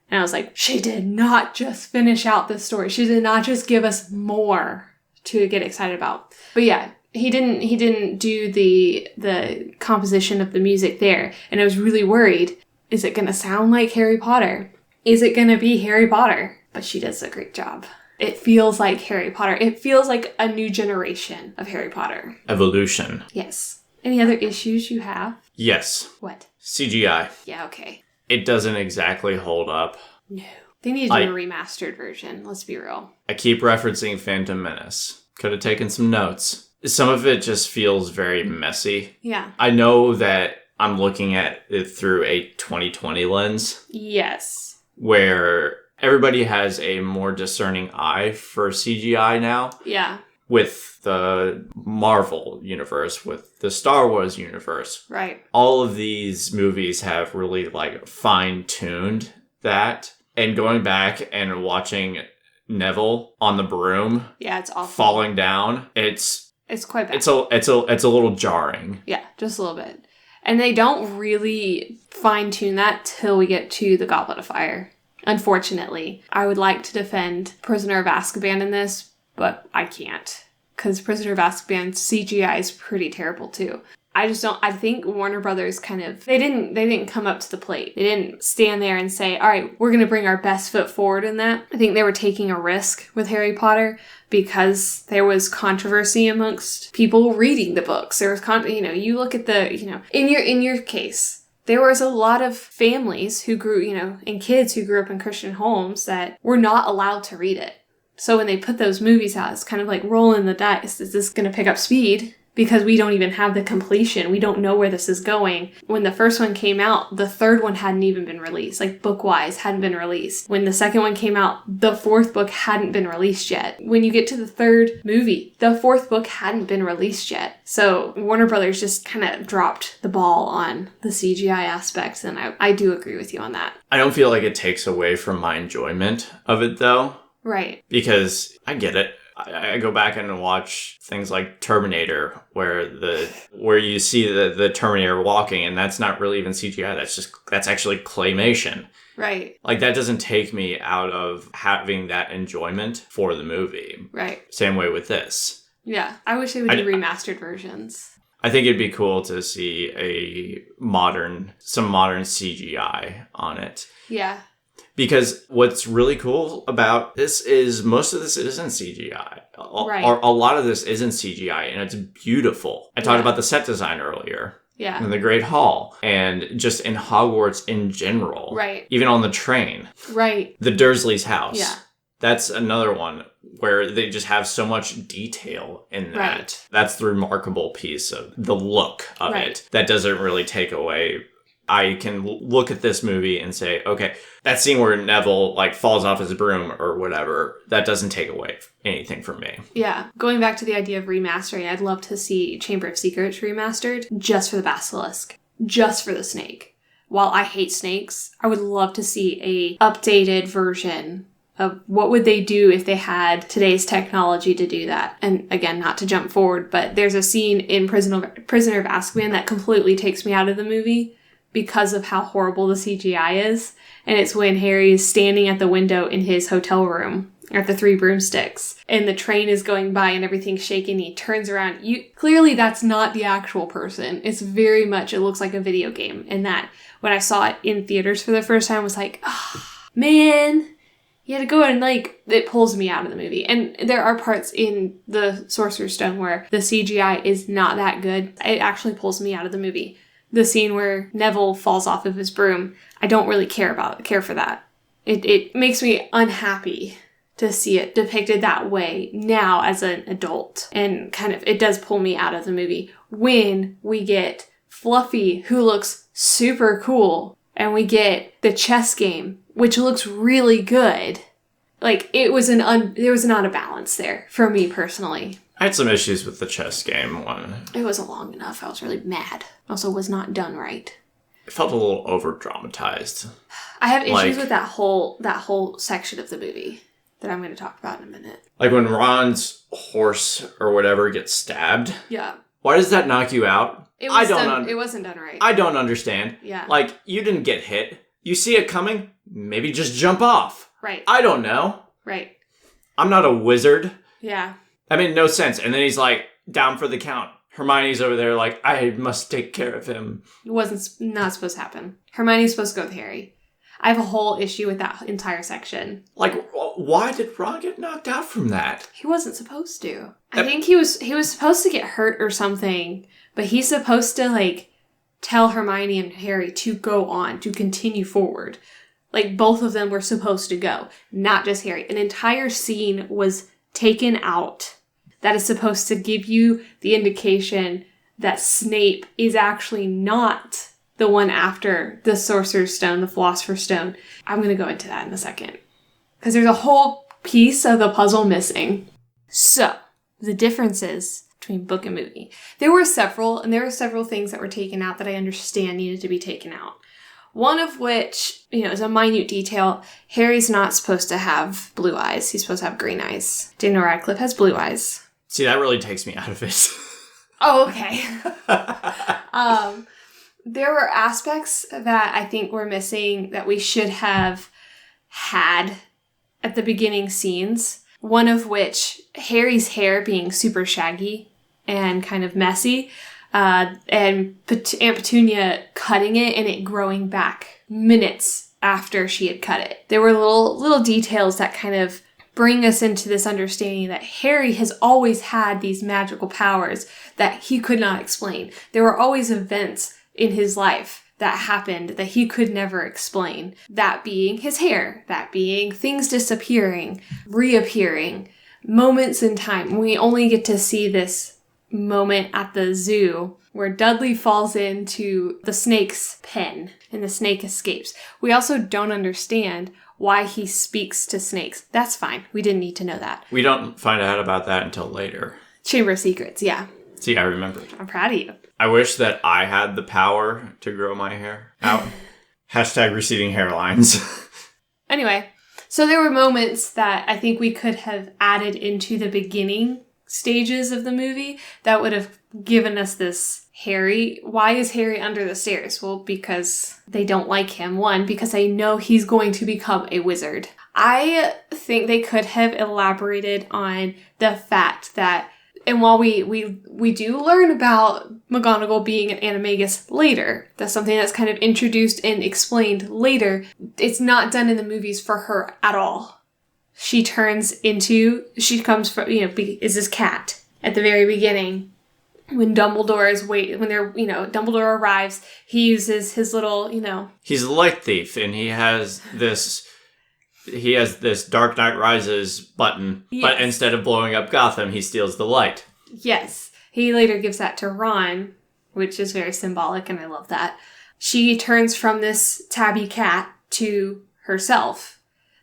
And I was like, she did not just finish out the story. She did not just give us more to get excited about. But yeah, he didn't do the composition of the music there. And I was really worried, is it going to sound like Harry Potter? Is it going to be Harry Potter? But she does a great job. It feels like Harry Potter. It feels like a new generation of Harry Potter. Evolution. Yes. Any other issues you have? Yes. What? CGI. Yeah, okay. It doesn't exactly hold up. No. They need to do a remastered version. Let's be real. I keep referencing Phantom Menace. Could have taken some notes. Some of it just feels very messy. Yeah. I know that I'm looking at it through a 2020 lens. Yes. Where everybody has a more discerning eye for CGI now. Yeah. With the Marvel universe, with the Star Wars universe. Right. All of these movies have really fine-tuned that. And going back and watching Neville on the broom. Yeah, it's awful. Falling down. It's quite bad. It's a little jarring. Yeah, just a little bit. And they don't really fine-tune that till we get to the Goblet of Fire. Unfortunately. I would like to defend Prisoner of Azkaban in this, but I can't. Because Prisoner of Azkaban's CGI is pretty terrible too. I think Warner Brothers they didn't come up to the plate. They didn't stand there and say, all right, we're going to bring our best foot forward in that. I think they were taking a risk with Harry Potter because there was controversy amongst people reading the books. There was, you look at in your case, there was a lot of families who grew, and kids who grew up in Christian homes that were not allowed to read it. So when they put those movies out, it's kind of like rolling the dice. Is this going to pick up speed? Because we don't even have the completion. We don't know where this is going. When the first one came out, the third one hadn't even been released. Book-wise, hadn't been released. When the second one came out, the fourth book hadn't been released yet. When you get to the third movie, the fourth book hadn't been released yet. So Warner Brothers just kind of dropped the ball on the CGI aspects, and I do agree with you on that. I don't feel like it takes away from my enjoyment of it, though. Right. Because I get it. I go back and watch things like Terminator, where you see the Terminator walking, and that's not really even CGI. That's actually claymation. Right. That doesn't take me out of having that enjoyment for the movie. Right. Same way with this. Yeah. I wish they would do remastered versions. I think it'd be cool to see some modern CGI on it. Yeah. Because what's really cool about this is most of this isn't CGI. Right. Or a lot of this isn't CGI, and it's beautiful. I talked about the set design earlier. Yeah. In the Great Hall. And just in Hogwarts in general. Right. Even on the train. Right. The Dursleys' house. Yeah. That's another one where they just have so much detail in that. Right. That's the remarkable piece of the look of it. That doesn't really take away. I can look at this movie and say, okay, that scene where Neville like falls off his broom or whatever, that doesn't take away anything from me. Yeah. Going back to the idea of remastering, I'd love to see Chamber of Secrets remastered just for the basilisk, just for the snake. While I hate snakes, I would love to see a updated version of what would they do if they had today's technology to do that. And again, not to jump forward, but there's a scene in Prisoner of Azkaban that completely takes me out of the movie because of how horrible the CGI is. And it's when Harry is standing at the window in his hotel room at the Three Broomsticks and the train is going by and everything's shaking. He turns around. Clearly that's not the actual person. It's very much, it looks like a video game. And that when I saw it in theaters for the first time, I was like, oh, man, you had to go and it pulls me out of the movie. And there are parts in the Sorcerer's Stone where the CGI is not that good. It actually pulls me out of the movie. The scene where Neville falls off of his broom, I don't really care for that. It makes me unhappy to see it depicted that way now as an adult. And it does pull me out of the movie. When we get Fluffy, who looks super cool, and we get the chess game, which looks really good. There was an out of balance there for me personally. I had some issues with the chess game one. It wasn't long enough. I was really mad. Also was not done right. It felt a little over-dramatized. I have issues with that whole section of the movie that I'm going to talk about in a minute. Like when Ron's horse or whatever gets stabbed. Yeah. Why does that knock you out? It wasn't done right. I don't understand. Yeah. You didn't get hit. You see it coming, maybe just jump off. Right. I don't know. Right. I'm not a wizard. Yeah. That made no sense. And then he's down for the count. Hermione's over there I must take care of him. It wasn't not supposed to happen. Hermione's supposed to go with Harry. I have a whole issue with that entire section. Why did Ron get knocked out from that? He wasn't supposed to. I think he was supposed to get hurt or something, but he's supposed to tell Hermione and Harry to go on, to continue forward. Both of them were supposed to go, not just Harry. An entire scene was taken out that is supposed to give you the indication that Snape is actually not the one after the Sorcerer's Stone, the Philosopher's Stone. I'm going to go into that in a second. Because there's a whole piece of the puzzle missing. So, the differences between book and movie. There were several things that were taken out that I understand needed to be taken out. One of which, is a minute detail. Harry's not supposed to have blue eyes. He's supposed to have green eyes. Daniel Radcliffe has blue eyes. See, that really takes me out of it. Oh, okay. There were aspects that I think were missing that we should have had at the beginning scenes. One of which, Harry's hair being super shaggy and kind of messy. And Aunt Petunia cutting it and it growing back minutes after she had cut it. There were little details that kind of bring us into this understanding that Harry has always had these magical powers that he could not explain. There were always events in his life that happened that he could never explain. That being his hair, that being things disappearing, reappearing, moments in time. We only get to see this moment at the zoo where Dudley falls into the snake's pen and the snake escapes. We also don't understand why he speaks to snakes. That's fine. We didn't need to know that. We don't find out about that until later. Chamber of Secrets, yeah. See, I remembered. I'm proud of you. I wish that I had the power to grow my hair out. Hashtag receding hairlines. Anyway, so there were moments that I think we could have added into the beginning stages of the movie that would have given us this Harry. Why is Harry under the stairs? Well, because they don't like him. One, because they know he's going to become a wizard. I think they could have elaborated on the fact that And while we do learn about McGonagall being an animagus later, that's something that's kind of introduced and explained later, it's not done in the movies for her at all. She comes from, is this cat at the very beginning. When Dumbledore arrives, he uses his little, He's a light thief, and he has this Dark Knight Rises button, yes. But instead of blowing up Gotham, he steals the light. Yes. He later gives that to Ron, which is very symbolic, and I love that. She turns from this tabby cat to herself.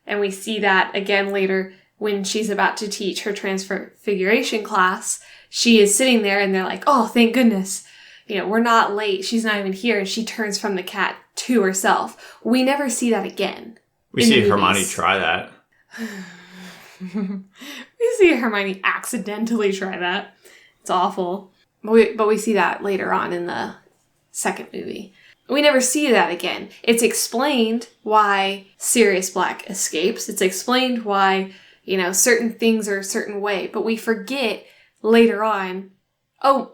And we see that again later when she's about to teach her Transfiguration class. She is sitting there, and they're like, oh, thank goodness. We're not late. She's not even here. And she turns from the cat to herself. We never see that again. We see Hermione try that. We see Hermione accidentally try that. It's awful. But we see that later on in the second movie. We never see that again. It's explained why Sirius Black escapes. It's explained why, certain things are a certain way. But we forget later on,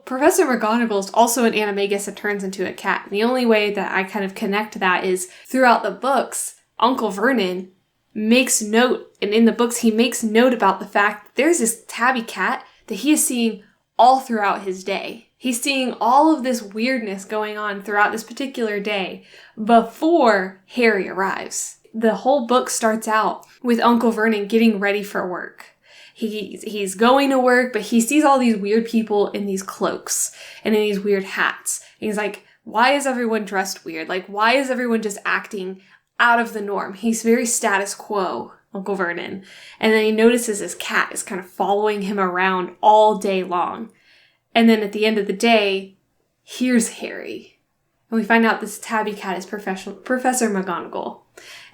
Professor McGonagall is also an animagus that turns into a cat. And the only way that I kind of connect that is throughout the books, Uncle Vernon makes note, and in the books he makes note about the fact that there's this tabby cat that he is seeing all throughout his day. He's seeing all of this weirdness going on throughout this particular day before Harry arrives. The whole book starts out with Uncle Vernon getting ready for work. He's going to work, but he sees all these weird people in these cloaks and in these weird hats. And he's like, why is everyone dressed weird? Like, why is everyone just acting out of the norm? He's very status quo, Uncle Vernon. And then he notices his cat is kind of following him around all day long. And then at the end of the day, here's Harry. And we find out this tabby cat is Professor McGonagall.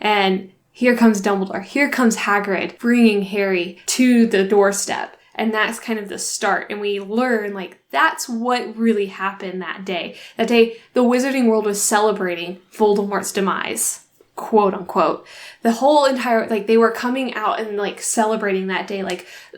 And here comes Dumbledore. Here comes Hagrid bringing Harry to the doorstep. And that's kind of the start. And we learn, that's what really happened that day. That day, the Wizarding world was celebrating Voldemort's demise. Quote unquote. The whole entire, they were coming out and celebrating that day.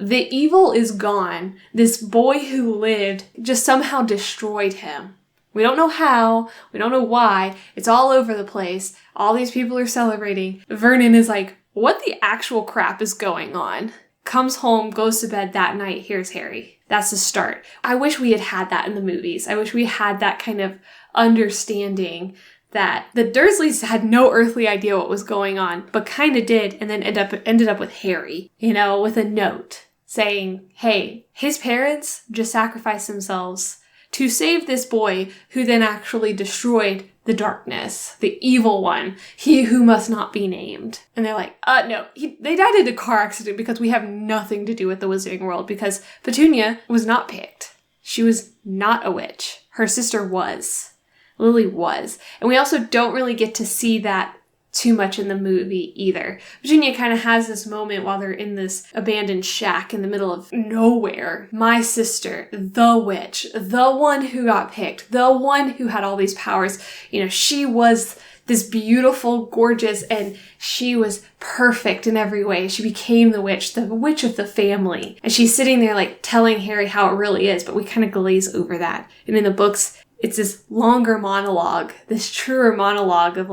The evil is gone. This boy who lived just somehow destroyed him. We don't know how. We don't know why. It's all over the place. All these people are celebrating. Vernon is like, what the actual crap is going on? Comes home, goes to bed that night. Here's Harry. That's the start. I wish we had that in the movies. I wish we had that kind of understanding that the Dursleys had no earthly idea what was going on, but kind of did, and then ended up with Harry, with a note saying, hey, his parents just sacrificed themselves to save this boy who then actually destroyed the darkness, the evil one, he who must not be named. And they're like, no, they died in a car accident because we have nothing to do with the Wizarding world, because Petunia was not picked. She was not a witch. Her sister was. Lily was. And we also don't really get to see that too much in the movie either. Virginia kind of has this moment while they're in this abandoned shack in the middle of nowhere. My sister, the witch, the one who got picked, the one who had all these powers. She was this beautiful, gorgeous, and she was perfect in every way. She became the witch of the family. And she's sitting there telling Harry how it really is, but we kind of glaze over that. And in the books, it's this longer monologue, this truer monologue of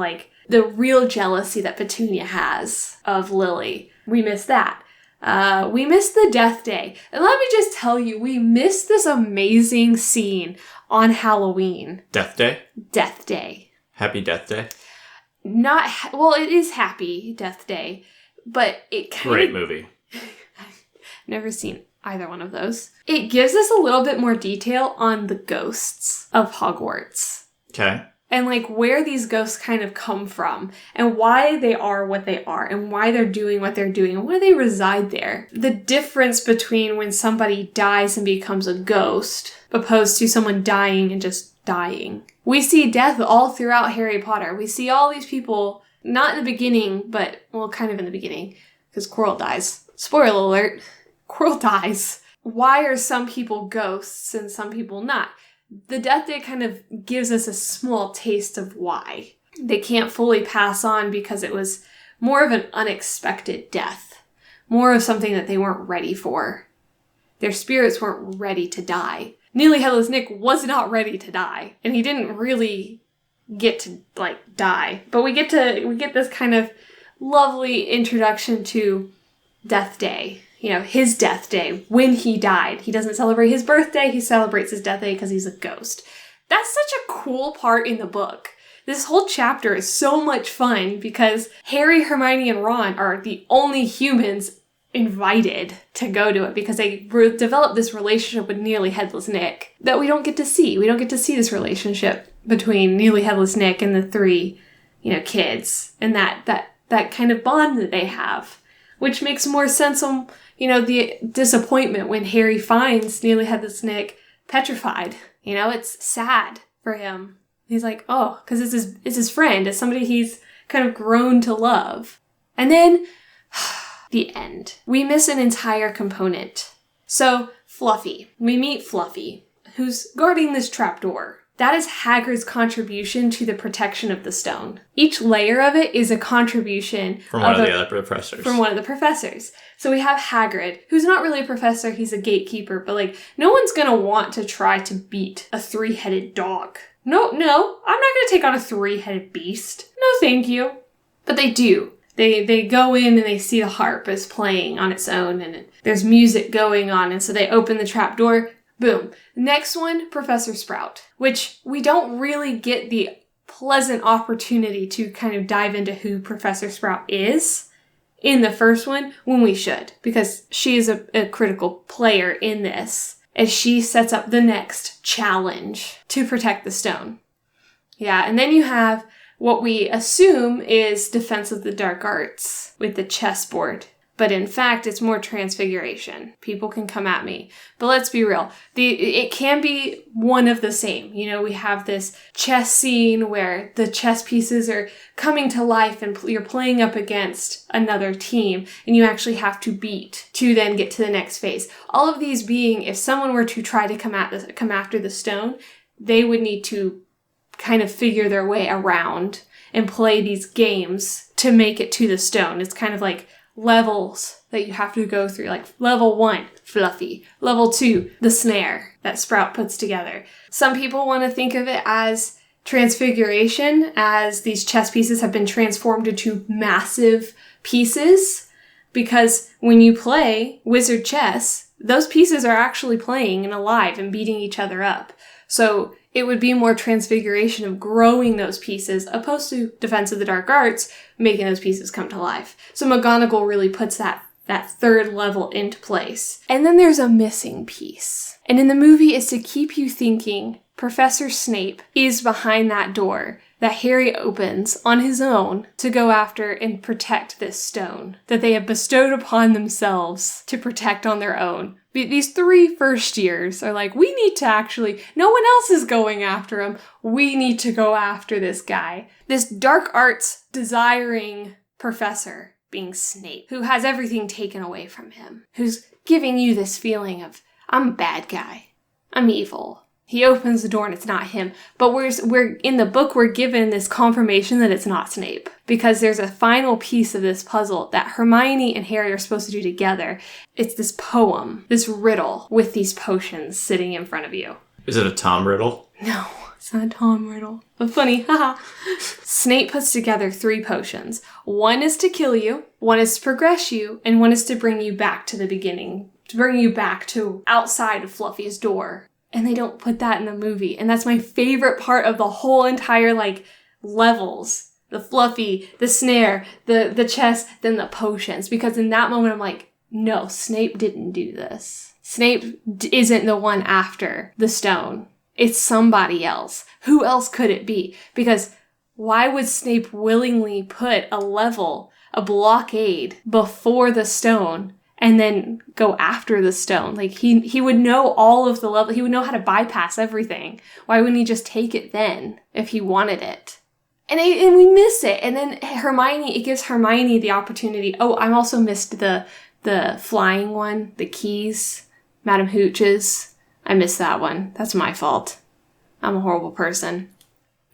the real jealousy that Petunia has of Lily. We miss that. We miss the Death Day. And let me just tell you, we missed this amazing scene on Halloween. Death Day? Death Day. Happy Death Day? It is Happy Death Day, but it kind of... Great movie. Never seen either one of those. It gives us a little bit more detail on the ghosts of Hogwarts. Okay. And where these ghosts kind of come from, and why they are what they are, and why they're doing what they're doing, and why they reside there. The difference between when somebody dies and becomes a ghost, opposed to someone dying and just dying. We see death all throughout Harry Potter. We see all these people, not in the beginning, but, kind of in the beginning, because Quirrell dies. Spoiler alert. Quirrell dies. Why are some people ghosts and some people not? The Death Day kind of gives us a small taste of why. They can't fully pass on because it was more of an unexpected death. More of something that they weren't ready for. their spirits weren't ready to die. Nearly Headless Nick was not ready to die, and he didn't really get to, like, die. But we get this kind of lovely introduction to Death Day. You know, his death day, when he died. He doesn't celebrate his birthday, he celebrates his death day because he's a ghost. That's such a cool part in the book. This whole chapter is so much fun because Harry, Hermione, and Ron are the only humans invited to go to it because they developed this relationship with Nearly Headless Nick that we don't get to see. We don't get to see this relationship between Nearly Headless Nick and the three, kids, and that kind of bond that they have, which makes more sense on, the disappointment when Harry finds Nearly Headless Nick petrified. It's sad for him. He's like, oh, because it's his friend. It's somebody he's kind of grown to love. And then, the end. We miss an entire component. So, Fluffy. We meet Fluffy, who's guarding this trapdoor. That is Hagrid's contribution to the protection of the stone. Each layer of it is a contribution from one of the other professors. From one of the professors. So we have Hagrid, who's not really a professor, he's a gatekeeper, but no one's gonna want to try to beat a 3-headed dog. No, I'm not gonna take on a 3-headed beast. No, thank you. But they do. They go in and they see the harp is playing on its own and there's music going on, and so they open the trapdoor. Boom. Next one, Professor Sprout, which we don't really get the pleasant opportunity to kind of dive into who Professor Sprout is in the first one when we should, because she is a critical player in this as she sets up the next challenge to protect the stone. Yeah, and then you have what we assume is Defense of the Dark Arts with the chessboard. But in fact, it's more Transfiguration. People can come at me. But let's be real. It can be one of the same. We have this chess scene where the chess pieces are coming to life and you're playing up against another team and you actually have to beat to then get to the next phase. All of these being, if someone were to try to come after the stone, they would need to kind of figure their way around and play these games to make it to the stone. It's kind of like levels that you have to go through, like level 1, Fluffy. Level 2, the snare that Sprout puts together. Some people want to think of it as Transfiguration, as these chess pieces have been transformed into massive pieces, because when you play wizard chess, those pieces are actually playing and alive and beating each other up. So it would be more Transfiguration of growing those pieces, opposed to Defense of the Dark Arts, making those pieces come to life. So McGonagall really puts that third level into place. And then there's a missing piece. And in the movie, it's to keep you thinking Professor Snape is behind that door that Harry opens on his own to go after and protect this stone that they have bestowed upon themselves to protect on their own. These 3 first years are like, we need to actually, no one else is going after him. We need to go after this guy. This dark arts desiring professor being Snape, who has everything taken away from him, who's giving you this feeling of, I'm a bad guy. I'm evil. He opens the door and it's not him. But we're in the book, we're given this confirmation that it's not Snape. Because there's a final piece of this puzzle that Hermione and Harry are supposed to do together. It's this poem, this riddle with these potions sitting in front of you. Is it a Tom riddle? No, it's not a Tom riddle. But funny, haha. Snape puts together 3 potions. One is to kill you, one is to progress you, and one is to bring you back to the beginning. To bring you back to outside of Fluffy's door. And they don't put that in the movie. And that's my favorite part of the whole entire, levels. The Fluffy, the snare, the chess, then the potions. Because in that moment, I'm like, no, Snape didn't do this. Snape isn't the one after the stone. It's somebody else. Who else could it be? Because why would Snape willingly put a blockade before the stone and then go after the stone? He would know all of the level. He would know how to bypass everything. Why wouldn't he just take it then if he wanted it? And we miss it. And then Hermione, it gives Hermione the opportunity. Oh, I also missed the flying one, the keys, Madam Hooch's. I missed that one. That's my fault. I'm a horrible person.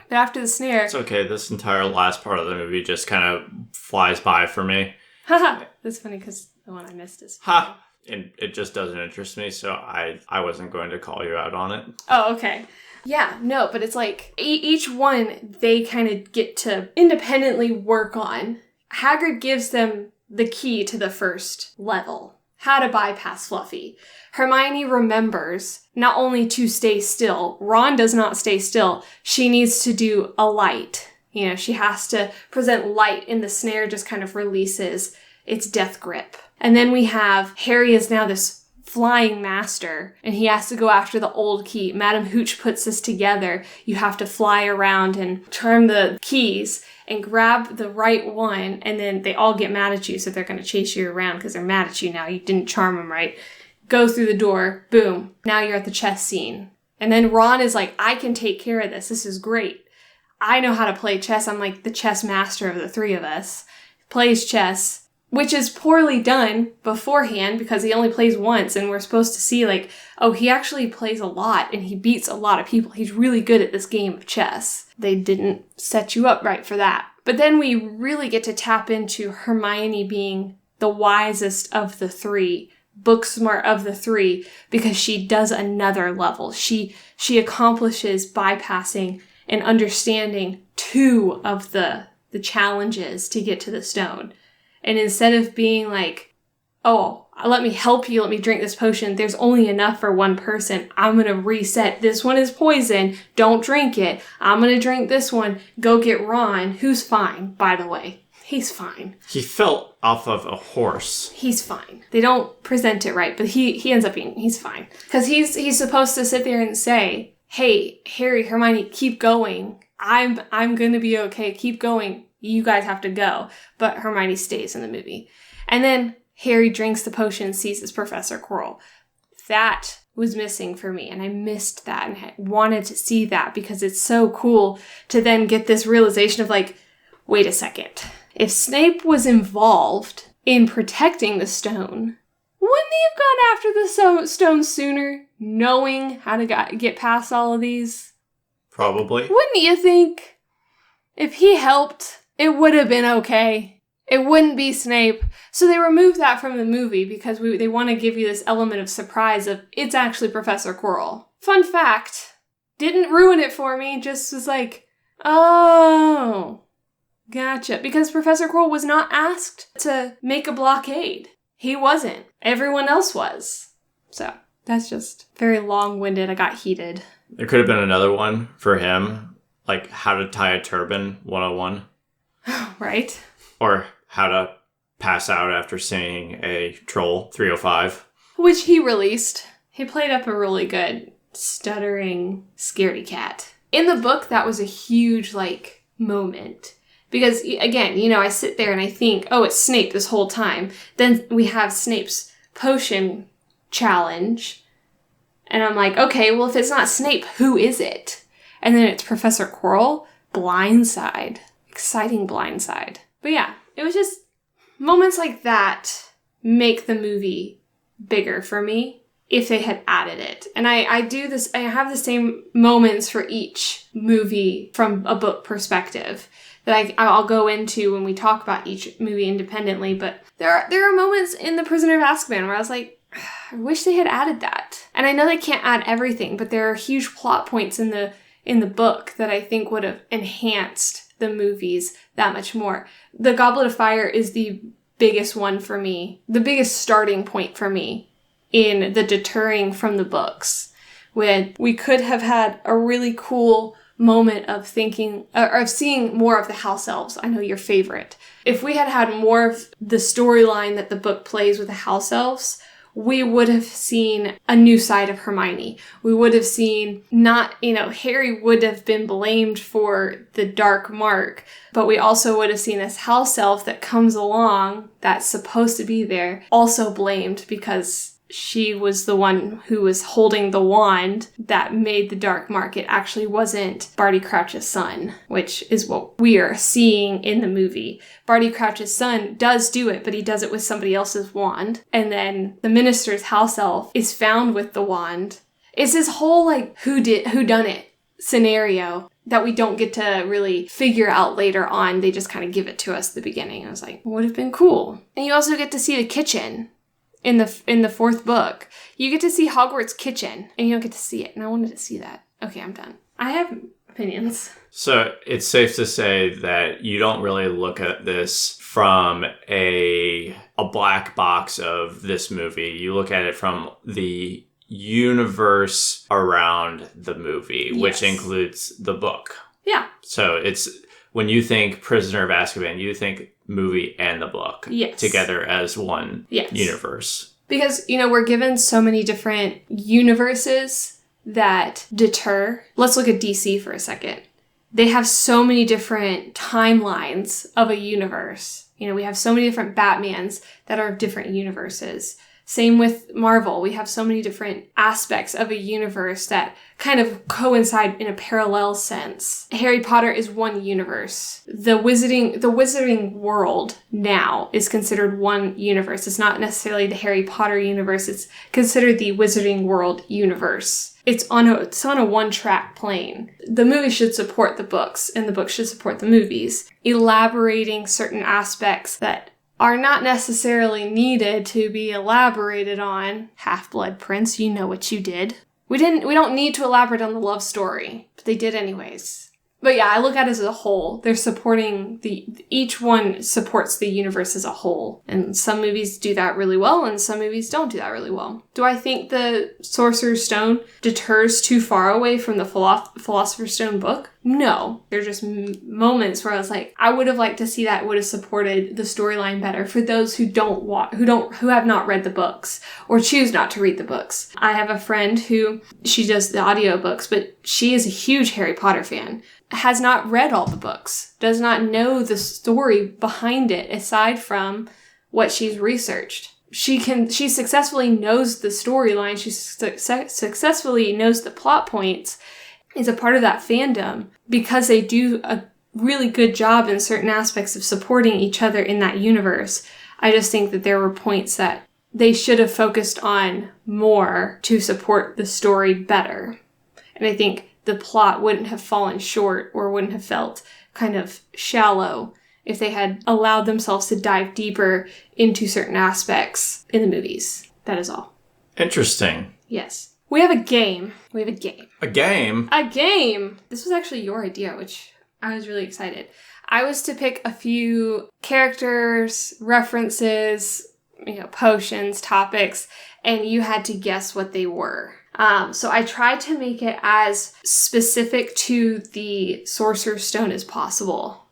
But after the snare... It's okay. This entire last part of the movie just kind of flies by for me. Haha. That's funny because the one I missed is... Ha! And it just doesn't interest me, so I wasn't going to call you out on it. Oh, okay. Yeah, no, but it's like each one they kind of get to independently work on. Hagrid gives them the key to the first level, how to bypass Fluffy. Hermione remembers not only to stay still, Ron does not stay still, she needs to do a light. You know, she has to present light and the snare just kind of releases its death grip. And then we have Harry is now this flying master, and he has to go after the old key. Madam Hooch puts this together. You have to fly around and charm the keys and grab the right one, and then they all get mad at you, so they're going to chase you around because they're mad at you now. You didn't charm them right. Go through the door. Boom. Now you're at the chess scene. And then Ron is like, I can take care of this. This is great. I know how to play chess. I'm like the chess master of the three of us. Plays chess, which is poorly done beforehand because he only plays once, and we're supposed to see like, oh, he actually plays a lot and he beats a lot of people. He's really good at this game of chess. They didn't set you up right for that. But then we really get to tap into Hermione being the wisest of the three, book smart of the three, because she does another level. She accomplishes bypassing and understanding two of the challenges to get to the stone. And instead of being like, oh, let me help you, let me drink this potion, there's only enough for one person, I'm going to reset. This one is poison. Don't drink it. I'm going to drink this one. Go get Ron, who's fine, by the way. He's fine. He fell off of a horse. He's fine. They don't present it right, but he ends up being, he's fine. Because he's supposed to sit there and say, hey, Harry, Hermione, keep going. I'm going to be okay. Keep going. You guys have to go. But Hermione stays in the movie. And then Harry drinks the potion and sees it's Professor Quirrell. That was missing for me, and I missed that and I wanted to see that because it's so cool to then get this realization of like, wait a second. If Snape was involved in protecting the stone, wouldn't he have gone after the stone sooner, knowing how to get past all of these? Probably. Wouldn't you think? If he helped, it would have been okay. It wouldn't be Snape. So they removed that from the movie because they want to give you this element of surprise of it's actually Professor Quirrell. Fun fact. Didn't ruin it for me. Just was like, oh, gotcha. Because Professor Quirrell was not asked to make a blockade. He wasn't. Everyone else was. So that's just very long-winded. I got heated. There could have been another one for him, like how to tie a turban 101. Right. Or how to pass out after seeing a troll 305. Which he released. He played up a really good stuttering scaredy cat. In the book, that was a huge, moment. Because, again, I sit there and I think, oh, it's Snape this whole time. Then we have Snape's potion challenge. And I'm like, okay, well, if it's not Snape, who is it? And then it's Professor Quirrell. Blindside. Exciting blindside. But yeah, it was just moments like that make the movie bigger for me if they had added it. And I do this, I have the same moments for each movie from a book perspective that I'll go into when we talk about each movie independently. But there are moments in The Prisoner of Azkaban where I was like, I wish they had added that. And I know they can't add everything, but there are huge plot points in the book that I think would have enhanced the movies that much more. The Goblet of Fire is the biggest one for me, the biggest starting point for me in the deterring from the books, when we could have had a really cool moment of thinking, or of seeing more of the house elves. I know your favorite. If we had had more of the storyline that the book plays with the house elves, we would have seen a new side of Hermione. We would have seen Harry would have been blamed for the dark mark, but we also would have seen this house elf that comes along that's supposed to be there, also blamed because she was the one who was holding the wand that made the dark mark. It actually wasn't Barty Crouch's son, which is what we are seeing in the movie. Barty Crouch's son does do it, but he does it with somebody else's wand. And then the minister's house elf is found with the wand. It's this whole whodunit scenario that we don't get to really figure out later on. They just kind of give it to us at the beginning. I was like, would have been cool. And you also get to see the kitchen. in the fourth book, you get to see Hogwarts kitchen, and you don't get to see it. And I wanted to see that. Okay, I'm done. I have opinions. So it's safe to say that you don't really look at this from a black box of this movie. You look at it from the universe around the movie, which includes the book. Yeah. So it's when you think Prisoner of Azkaban, you think movie and the book together as one universe. Because, we're given so many different universes that deter. Let's look at DC for a second. They have so many different timelines of a universe. We have so many different Batmans that are different universes. Same with Marvel. We have so many different aspects of a universe that kind of coincide in a parallel sense. Harry Potter is one universe. The Wizarding world now is considered one universe. It's not necessarily the Harry Potter universe. It's considered the Wizarding world universe. It's on a one-track plane. The movie should support the books, and the books should support the movies, elaborating certain aspects that are not necessarily needed to be elaborated on. Half-Blood Prince, you know what you did. We don't need to elaborate on the love story, but they did anyways. But yeah, I look at it as a whole. They're supporting each one supports the universe as a whole. And some movies do that really well, and some movies don't do that really well. Do I think the Sorcerer's Stone deters too far away from the Philosopher's Stone book? No. There's just moments where I was like, I would have liked to see that would have supported the storyline better for those who have not read the books or choose not to read the books. I have a friend who she does the audiobooks, but she is a huge Harry Potter fan. Has not read all the books, does not know the story behind it aside from what she's researched. She successfully knows the storyline, she successfully knows the plot points, is a part of that fandom because they do a really good job in certain aspects of supporting each other in that universe. I just think that there were points that they should have focused on more to support the story better. And I think the plot wouldn't have fallen short or wouldn't have felt kind of shallow if they had allowed themselves to dive deeper into certain aspects in the movies. That is all. Interesting. Yes. We have a game. A game? A game! This was actually your idea, which I was really excited. I was to pick a few characters, references, potions, topics, and you had to guess what they were. So I tried to make it as specific to the Sorcerer's Stone as possible.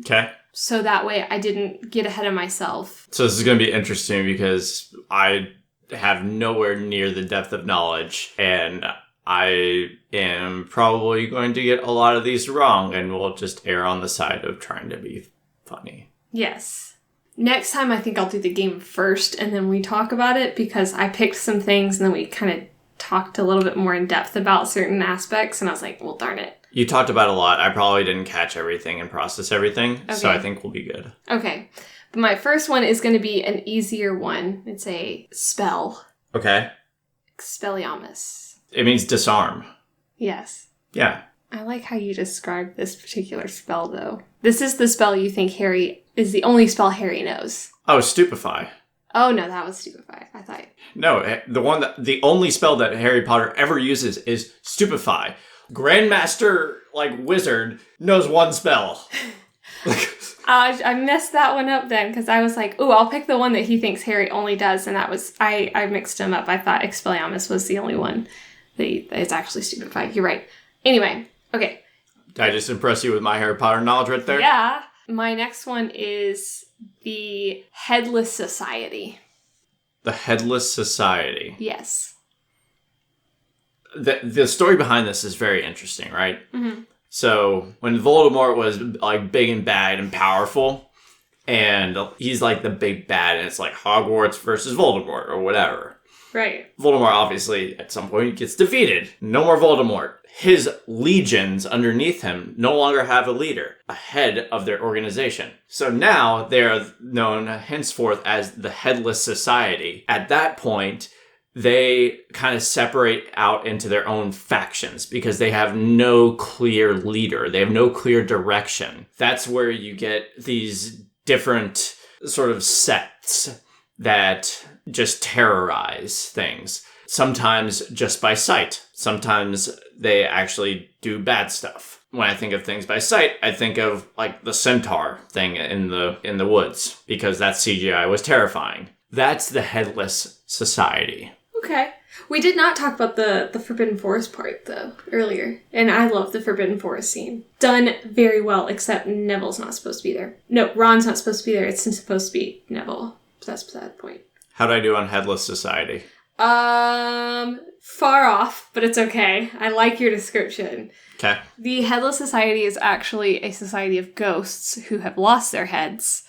Okay. So that way I didn't get ahead of myself. So this is going to be interesting because I have nowhere near the depth of knowledge, and I am probably going to get a lot of these wrong, and we'll just err on the side of trying to be funny. Yes. Next time I think I'll do the game first, and then we talk about it, because I picked some things, and then we kind of talked a little bit more in depth about certain aspects, and I was like, well, darn it. You talked about a lot. I probably didn't catch everything and process everything, so I think we'll be good. Okay. But my first one is going to be an easier one. It's a spell. Okay. Expelliarmus. It means disarm. Yes. Yeah. I like how you described this particular spell, though. This is the spell you think Harry is the only spell Harry knows. Oh, stupefy. Oh, no, that was stupefy. I thought... No, the only spell that Harry Potter ever uses is stupefy. Grandmaster, wizard, knows one spell. I messed that one up then, because I was like, ooh, I'll pick the one that he thinks Harry only does, and that was... I mixed him up. I thought Expelliarmus was the only one that is actually stupefy. You're right. Anyway, okay. Did I just impress you with my Harry Potter knowledge right there? Yeah. My next one is the Headless Society. The Headless Society. Yes. The story behind this is very interesting, right? Mm-hmm. So when Voldemort was big and bad and powerful, and he's the big bad, and it's Hogwarts versus Voldemort or whatever. Right. Voldemort obviously at some point gets defeated. No more Voldemort. His legions underneath him no longer have a leader, a head of their organization. So now they are known henceforth as the Headless Society. At that point, they kind of separate out into their own factions because they have no clear leader. They have no clear direction. That's where you get these different sort of sects that just terrorize things. Sometimes just by sight. Sometimes they actually do bad stuff. When I think of things by sight, I think of like the centaur thing in the woods, because that CGI was terrifying. That's the Headless Society. Okay. We did not talk about the Forbidden Forest part, though, earlier. And I love the Forbidden Forest scene. Done very well, except Neville's not supposed to be there. No, Ron's not supposed to be there. It's supposed to be Neville. So that's beside the point. How'd I do on Headless Society? Far off, but it's okay. I like your description. Okay. The Headless Society is actually a society of ghosts who have lost their heads.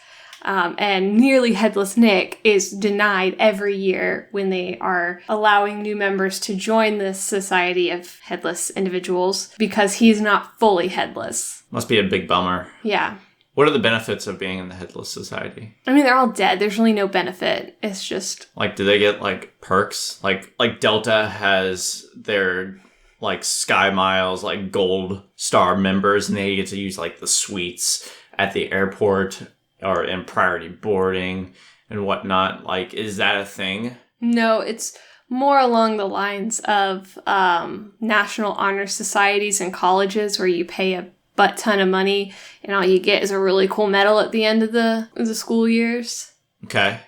And nearly headless Nick is denied every year when they are allowing new members to join this society of headless individuals because he's not fully headless. Must be a big bummer. Yeah. What are the benefits of being in the Headless Society? I mean, they're all dead. There's really no benefit. It's just... Like, do they get, like, perks? Like Delta has their, like, Sky Miles, like, Gold Star members, and they get to use, like, the suites at the airport or in priority boarding and whatnot. Like, is that a thing? No, it's more along the lines of National Honor Societies and colleges where you pay a butt ton of money and all you get is a really cool medal at the end of the school years. Okay.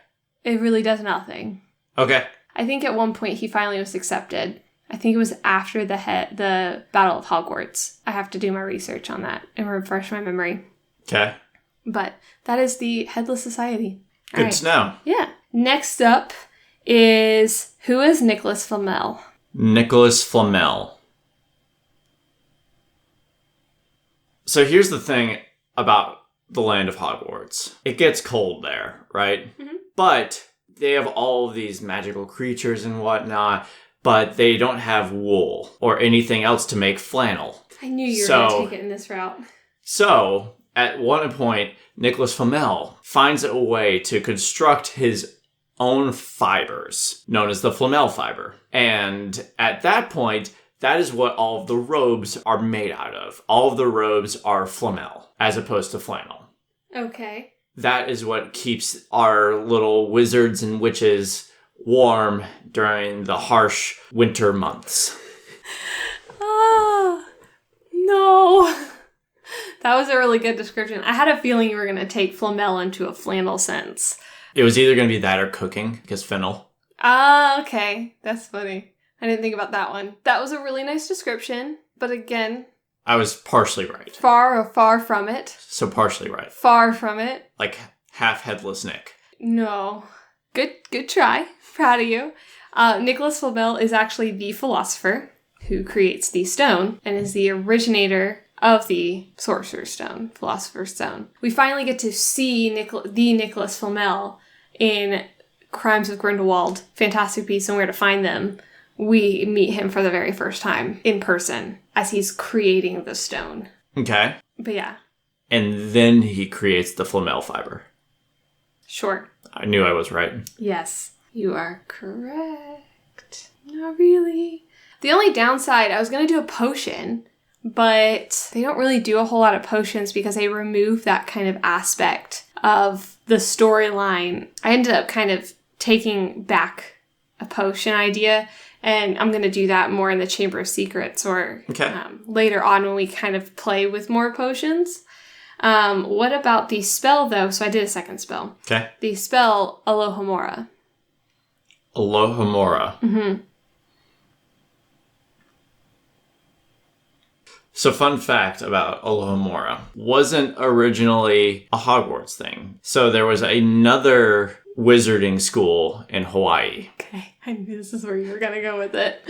It really does nothing. Okay. I think at one point he finally was accepted. I think it was after the Battle of Hogwarts. I have to do my research on that and refresh my memory. Okay. But that is the Headless Society. Good to know. Yeah. Next up is, who is Nicholas Flamel? Nicholas Flamel. So here's the thing about the land of Hogwarts. It gets cold there, right? Mm-hmm. But they have all of these magical creatures and whatnot, but they don't have wool or anything else to make flannel. I knew you were going to take it in this route. So, at one point, Nicholas Flamel finds a way to construct his own fibers, known as the Flamel fiber. And at that point, that is what all of the robes are made out of. All of the robes are Flamel, as opposed to flannel. Okay. That is what keeps our little wizards and witches warm during the harsh winter months. Ah, no. That was a really good description. I had a feeling you were going to take Flamel into a flannel sense. It was either going to be that or cooking, because fennel. Ah, okay. That's funny. I didn't think about that one. That was a really nice description, but again... I was partially right. Far from it. So partially right. Far from it. Like half headless Nick. No. Good try. Proud of you. Nicholas Flamel is actually the philosopher who creates the stone and is the originator of the Sorcerer's Stone, Philosopher's Stone. We finally get to see the Nicholas Flamel in Crimes of Grindelwald, Fantastic Beasts and Where to Find Them. We meet him for the very first time in person as he's creating the stone. Okay. But yeah. And then he creates the Flamel fiber. Sure. I knew I was right. Yes, you are correct. Not really. The only downside, I was going to do a potion, but they don't really do a whole lot of potions because they remove that kind of aspect of the storyline. I ended up kind of taking back a potion idea, and I'm going to do that more in the Chamber of Secrets or later on when we kind of play with more potions. What about the spell, though? So I did a second spell. Okay. The spell Alohomora. Alohomora. Mm-hmm. So fun fact about Alohomora. Wasn't originally a Hogwarts thing. So there was another wizarding school in Hawaii. Okay, I knew this is where you were going to go with it.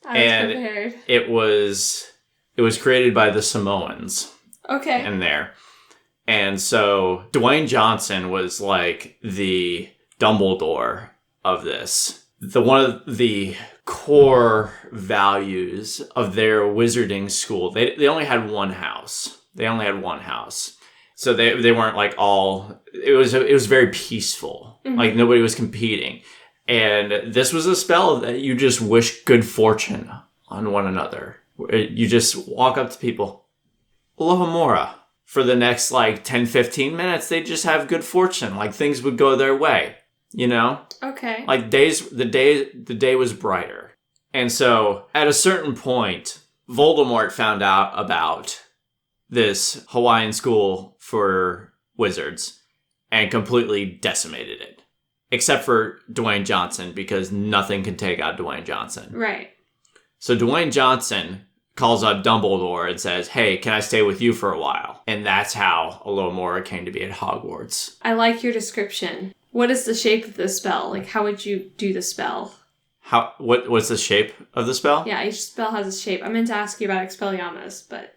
I was prepared. It was created by the Samoans. Okay. In there. And so Dwayne Johnson was like the Dumbledore of this. One of the core values of their wizarding school, they only had one house. So they weren't like all, it was very peaceful. Mm-hmm. Like nobody was competing. And this was a spell that you just wish good fortune on one another. You just walk up to people, Alohomora. For the next like 10, 15 minutes, they just have good fortune. Like things would go their way. you know? Okay. Like the day was brighter. And so at a certain point, Voldemort found out about this Hawaiian school for wizards and completely decimated it. Except for Dwayne Johnson, because nothing can take out Dwayne Johnson. Right. So Dwayne Johnson calls up Dumbledore and says, hey, can I stay with you for a while? And that's how Alohomora came to be at Hogwarts. I like your description. What is the shape of the spell? Like, how would you do the spell? What's the shape of the spell? Yeah, each spell has a shape. I meant to ask you about Expelliarmus, but...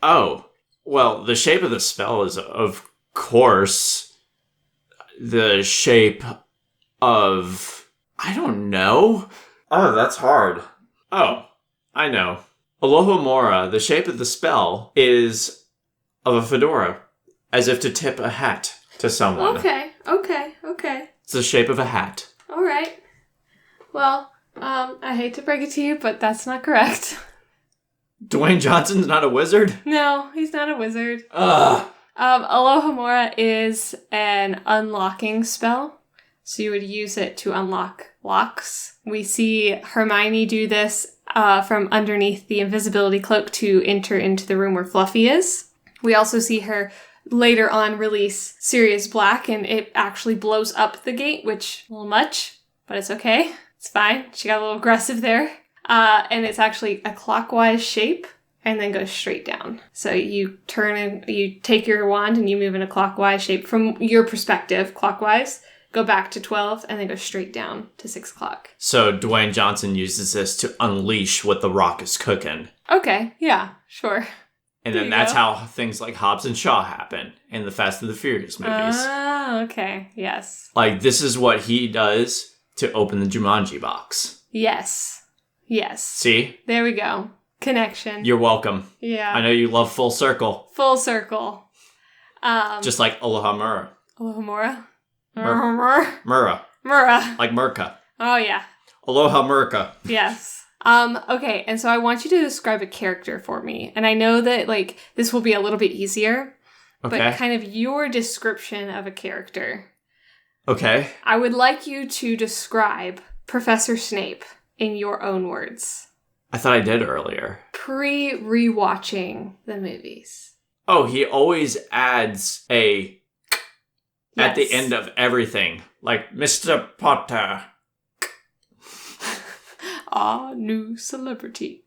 Oh, well, the shape of the spell is, of course, the shape of... I don't know. Oh, that's hard. Oh, I know. Alohomora, the shape of the spell is of a fedora, as if to tip a hat to someone. Okay. It's the shape of a hat. All right. Well, I hate to break it to you, but that's not correct. Dwayne Johnson's not a wizard? No, he's not a wizard. Ugh. Alohomora is an unlocking spell, so you would use it to unlock locks. We see Hermione do this from underneath the invisibility cloak to enter into the room where Fluffy is. We also see her later on release Sirius Black, and it actually blows up the gate, which a little much, but it's okay. It's fine. She got a little aggressive there. And it's actually a clockwise shape and then goes straight down. So you turn and you take your wand and you move in a clockwise shape from your perspective, clockwise, go back to 12 and then go straight down to 6 o'clock. So Dwayne Johnson uses this to unleash what the rock is cooking. Okay, yeah, sure. And then that's how things like Hobbs and Shaw happen in the Fast and the Furious movies. Ah, okay, yes. Like, this is what he does to open the Jumanji box. Yes. See? There we go. Connection. You're welcome. Yeah. I know you love Full Circle. Full circle. Just like Alohomora. Alohomora? Mura. Like Murka. Oh, yeah. Aloha Murka. Yes. Okay, and so I want you to describe a character for me. And I know that, like, this will be a little bit easier. Okay. But kind of your description of a character. Okay. I would like you to describe Professor Snape in your own words. I thought I did earlier. Pre-rewatching the movies. Oh, he always adds a Yes. at the end of everything. Like, Mr. Potter. Our new celebrity.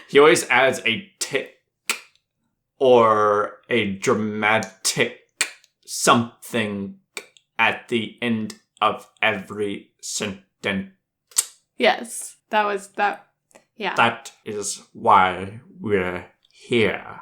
He always adds a tick or a dramatic something at the end of every sentence. Yes, that. Yeah. That is why we're here.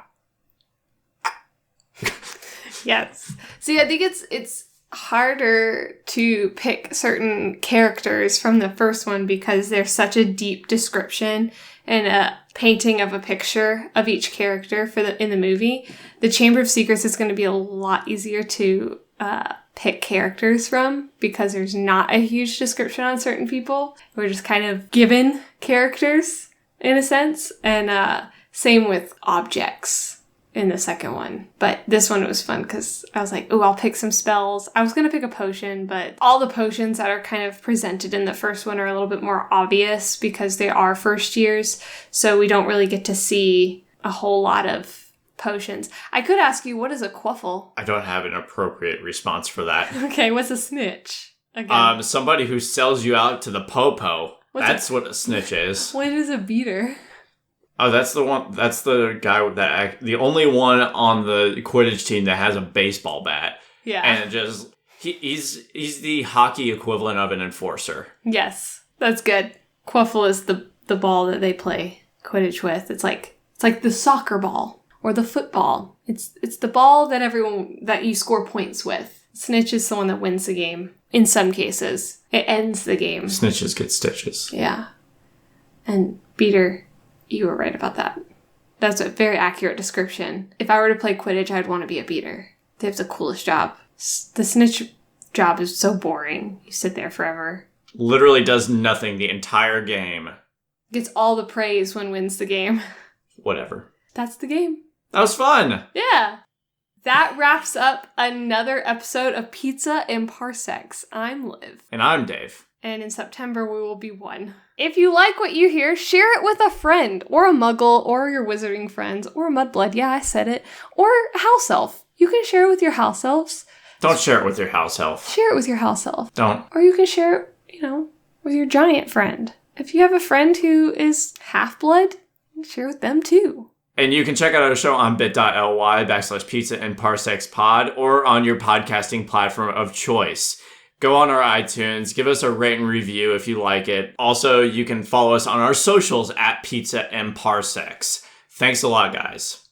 Yes. See, I think it's harder to pick certain characters from the first one because there's such a deep description and a painting of a picture of each character in the movie. The Chamber of Secrets is going to be a lot easier to pick characters from because there's not a huge description on certain people. We're just kind of given characters in a sense, and same with objects in the second one. But this one was fun because I was like, oh, I'll pick some spells. I was going to pick a potion, but all the potions that are kind of presented in the first one are a little bit more obvious because they are first years. So we don't really get to see a whole lot of potions. I could ask you, what is a quaffle? I don't have an appropriate response for that. Okay, what's a snitch? Again. Somebody who sells you out to the popo. That's what a snitch is. What is a beater? Oh, that's the one. That's the guy the only one on the Quidditch team that has a baseball bat. Yeah, and just he's the hockey equivalent of an enforcer. Yes, that's good. Quaffle is the ball that they play Quidditch with. It's like the soccer ball or the football. It's the ball that you score points with. Snitch is the one that wins the game. In some cases, it ends the game. Snitches get stitches. Yeah, and beater. You were right about that. That's a very accurate description. If I were to play Quidditch, I'd want to be a beater. They have the coolest job. The snitch job is so boring. You sit there forever. Literally does nothing the entire game. Gets all the praise when wins the game. Whatever. That's the game. That was fun. Yeah. That wraps up another episode of Pizza and Parsecs. I'm Liv. And I'm Dave. And in September, we will be 1. If you like what you hear, share it with a friend, or a muggle, or your wizarding friends, or mudblood, yeah, I said it, or house elf. You can share it with your house elves. Don't share it with your house elf. Share it with your house elf. Don't. Or you can share it, with your giant friend. If you have a friend who is half-blood, share with them too. And you can check out our show on bit.ly/pizza and parsecs pod, or on your podcasting platform of choice. Go on our iTunes, give us a rate and review if you like it. Also, you can follow us on our socials at Pizza and Parsecs. Thanks a lot, guys.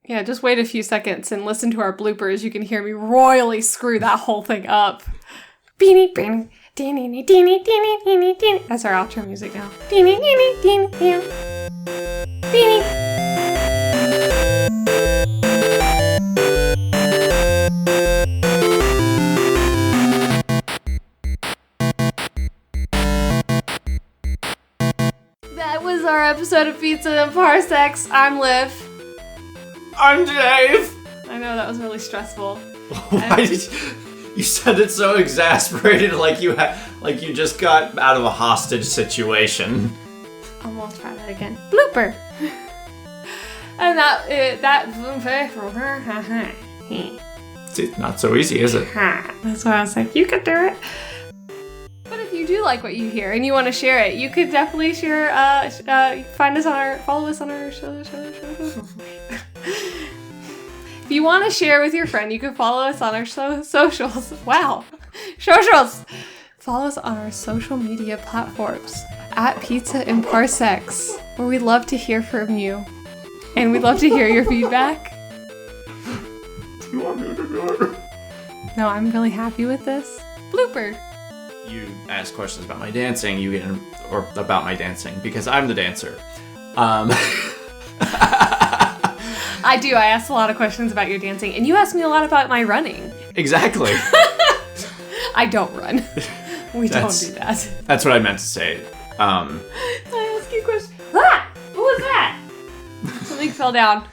Yeah, just wait a few seconds and listen to our bloopers. You can hear me royally screw that whole thing up. Beanie, beanie, deenie, deenie, deenie, deenie, deenie. That's our outro music now. Deenie, deenie, deenie, deenie. Beanie. That was our episode of Pizza and Parsecs. I'm Liv. I'm Dave. I know, that was really stressful. Why did you said it so exasperated, like you just got out of a hostage situation. I'll try that again. Blooper. And It's not so easy, is it? That's why I was like, you could do it. But if you do like what you hear and you want to share it, you could definitely share. Follow us on our show. If you want to share with your friend, you can follow us on our socials. Wow, socials. Follow us on our social media platforms at Pizza and Parsecs, where we'd love to hear from you, and we'd love to hear your feedback. You want me to do it? No, I'm really happy with this. Blooper. You ask questions about my dancing, or about my dancing, because I'm the dancer. I do. I asked a lot of questions about your dancing, and you asked me a lot about my running. Exactly. I don't run. We don't do that. That's what I meant to say. I ask you questions. Ah! What was that? Something fell down.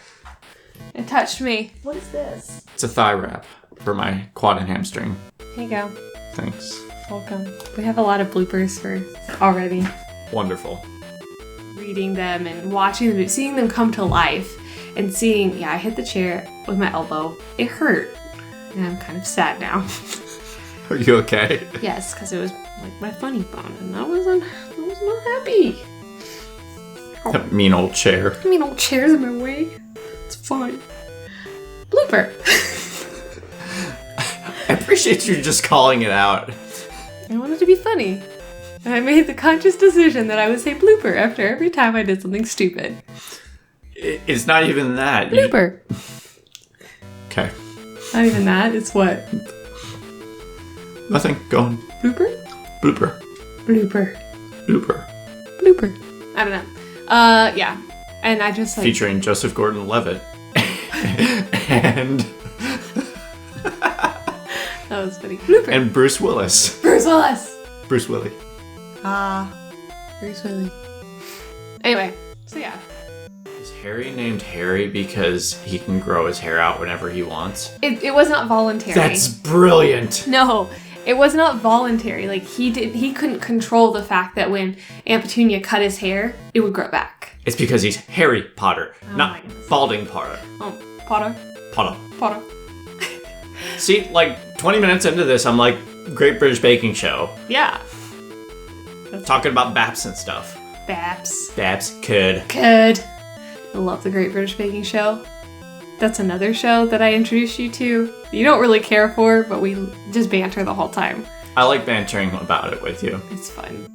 It touched me. What is this? It's a thigh wrap for my quad and hamstring. Here you go. Thanks. Welcome. We have a lot of bloopers for already. Wonderful. Reading them and watching them, seeing them come to life, and seeing, I hit the chair with my elbow. It hurt. And I'm kind of sad now. Are you okay? Yes, because it was like my funny bone, and I was not happy. That mean old chair. Mean old chair's in my way. It's fine. Blooper. I appreciate you just calling it out. I wanted to be funny. And I made the conscious decision that I would say blooper after every time I did something stupid. It's not even that. Blooper. Okay. Not even that. It's what? Nothing. Go on. Blooper? Blooper. Blooper. Blooper. Blooper. I don't know. Yeah. And I just featuring Joseph Gordon-Levitt. And that was funny. Blooper. And Bruce Willis. Bruce Willis. Bruce Willie. Bruce Willie. Anyway, so yeah. Is Harry named Harry because he can grow his hair out whenever he wants? It was not voluntary. That's brilliant. No, it was not voluntary. Like he couldn't control the fact that when Aunt Petunia cut his hair, it would grow back. It's because he's Harry Potter, not Balding Potter. Oh, Potter. Potter. See, like 20 minutes into this, I'm like, Great British Baking Show. Yeah. Talking about Baps and stuff. Baps. Could. I love the Great British Baking Show. That's another show that I introduced you to. You don't really care for, but we just banter the whole time. I like bantering about it with you. It's fun.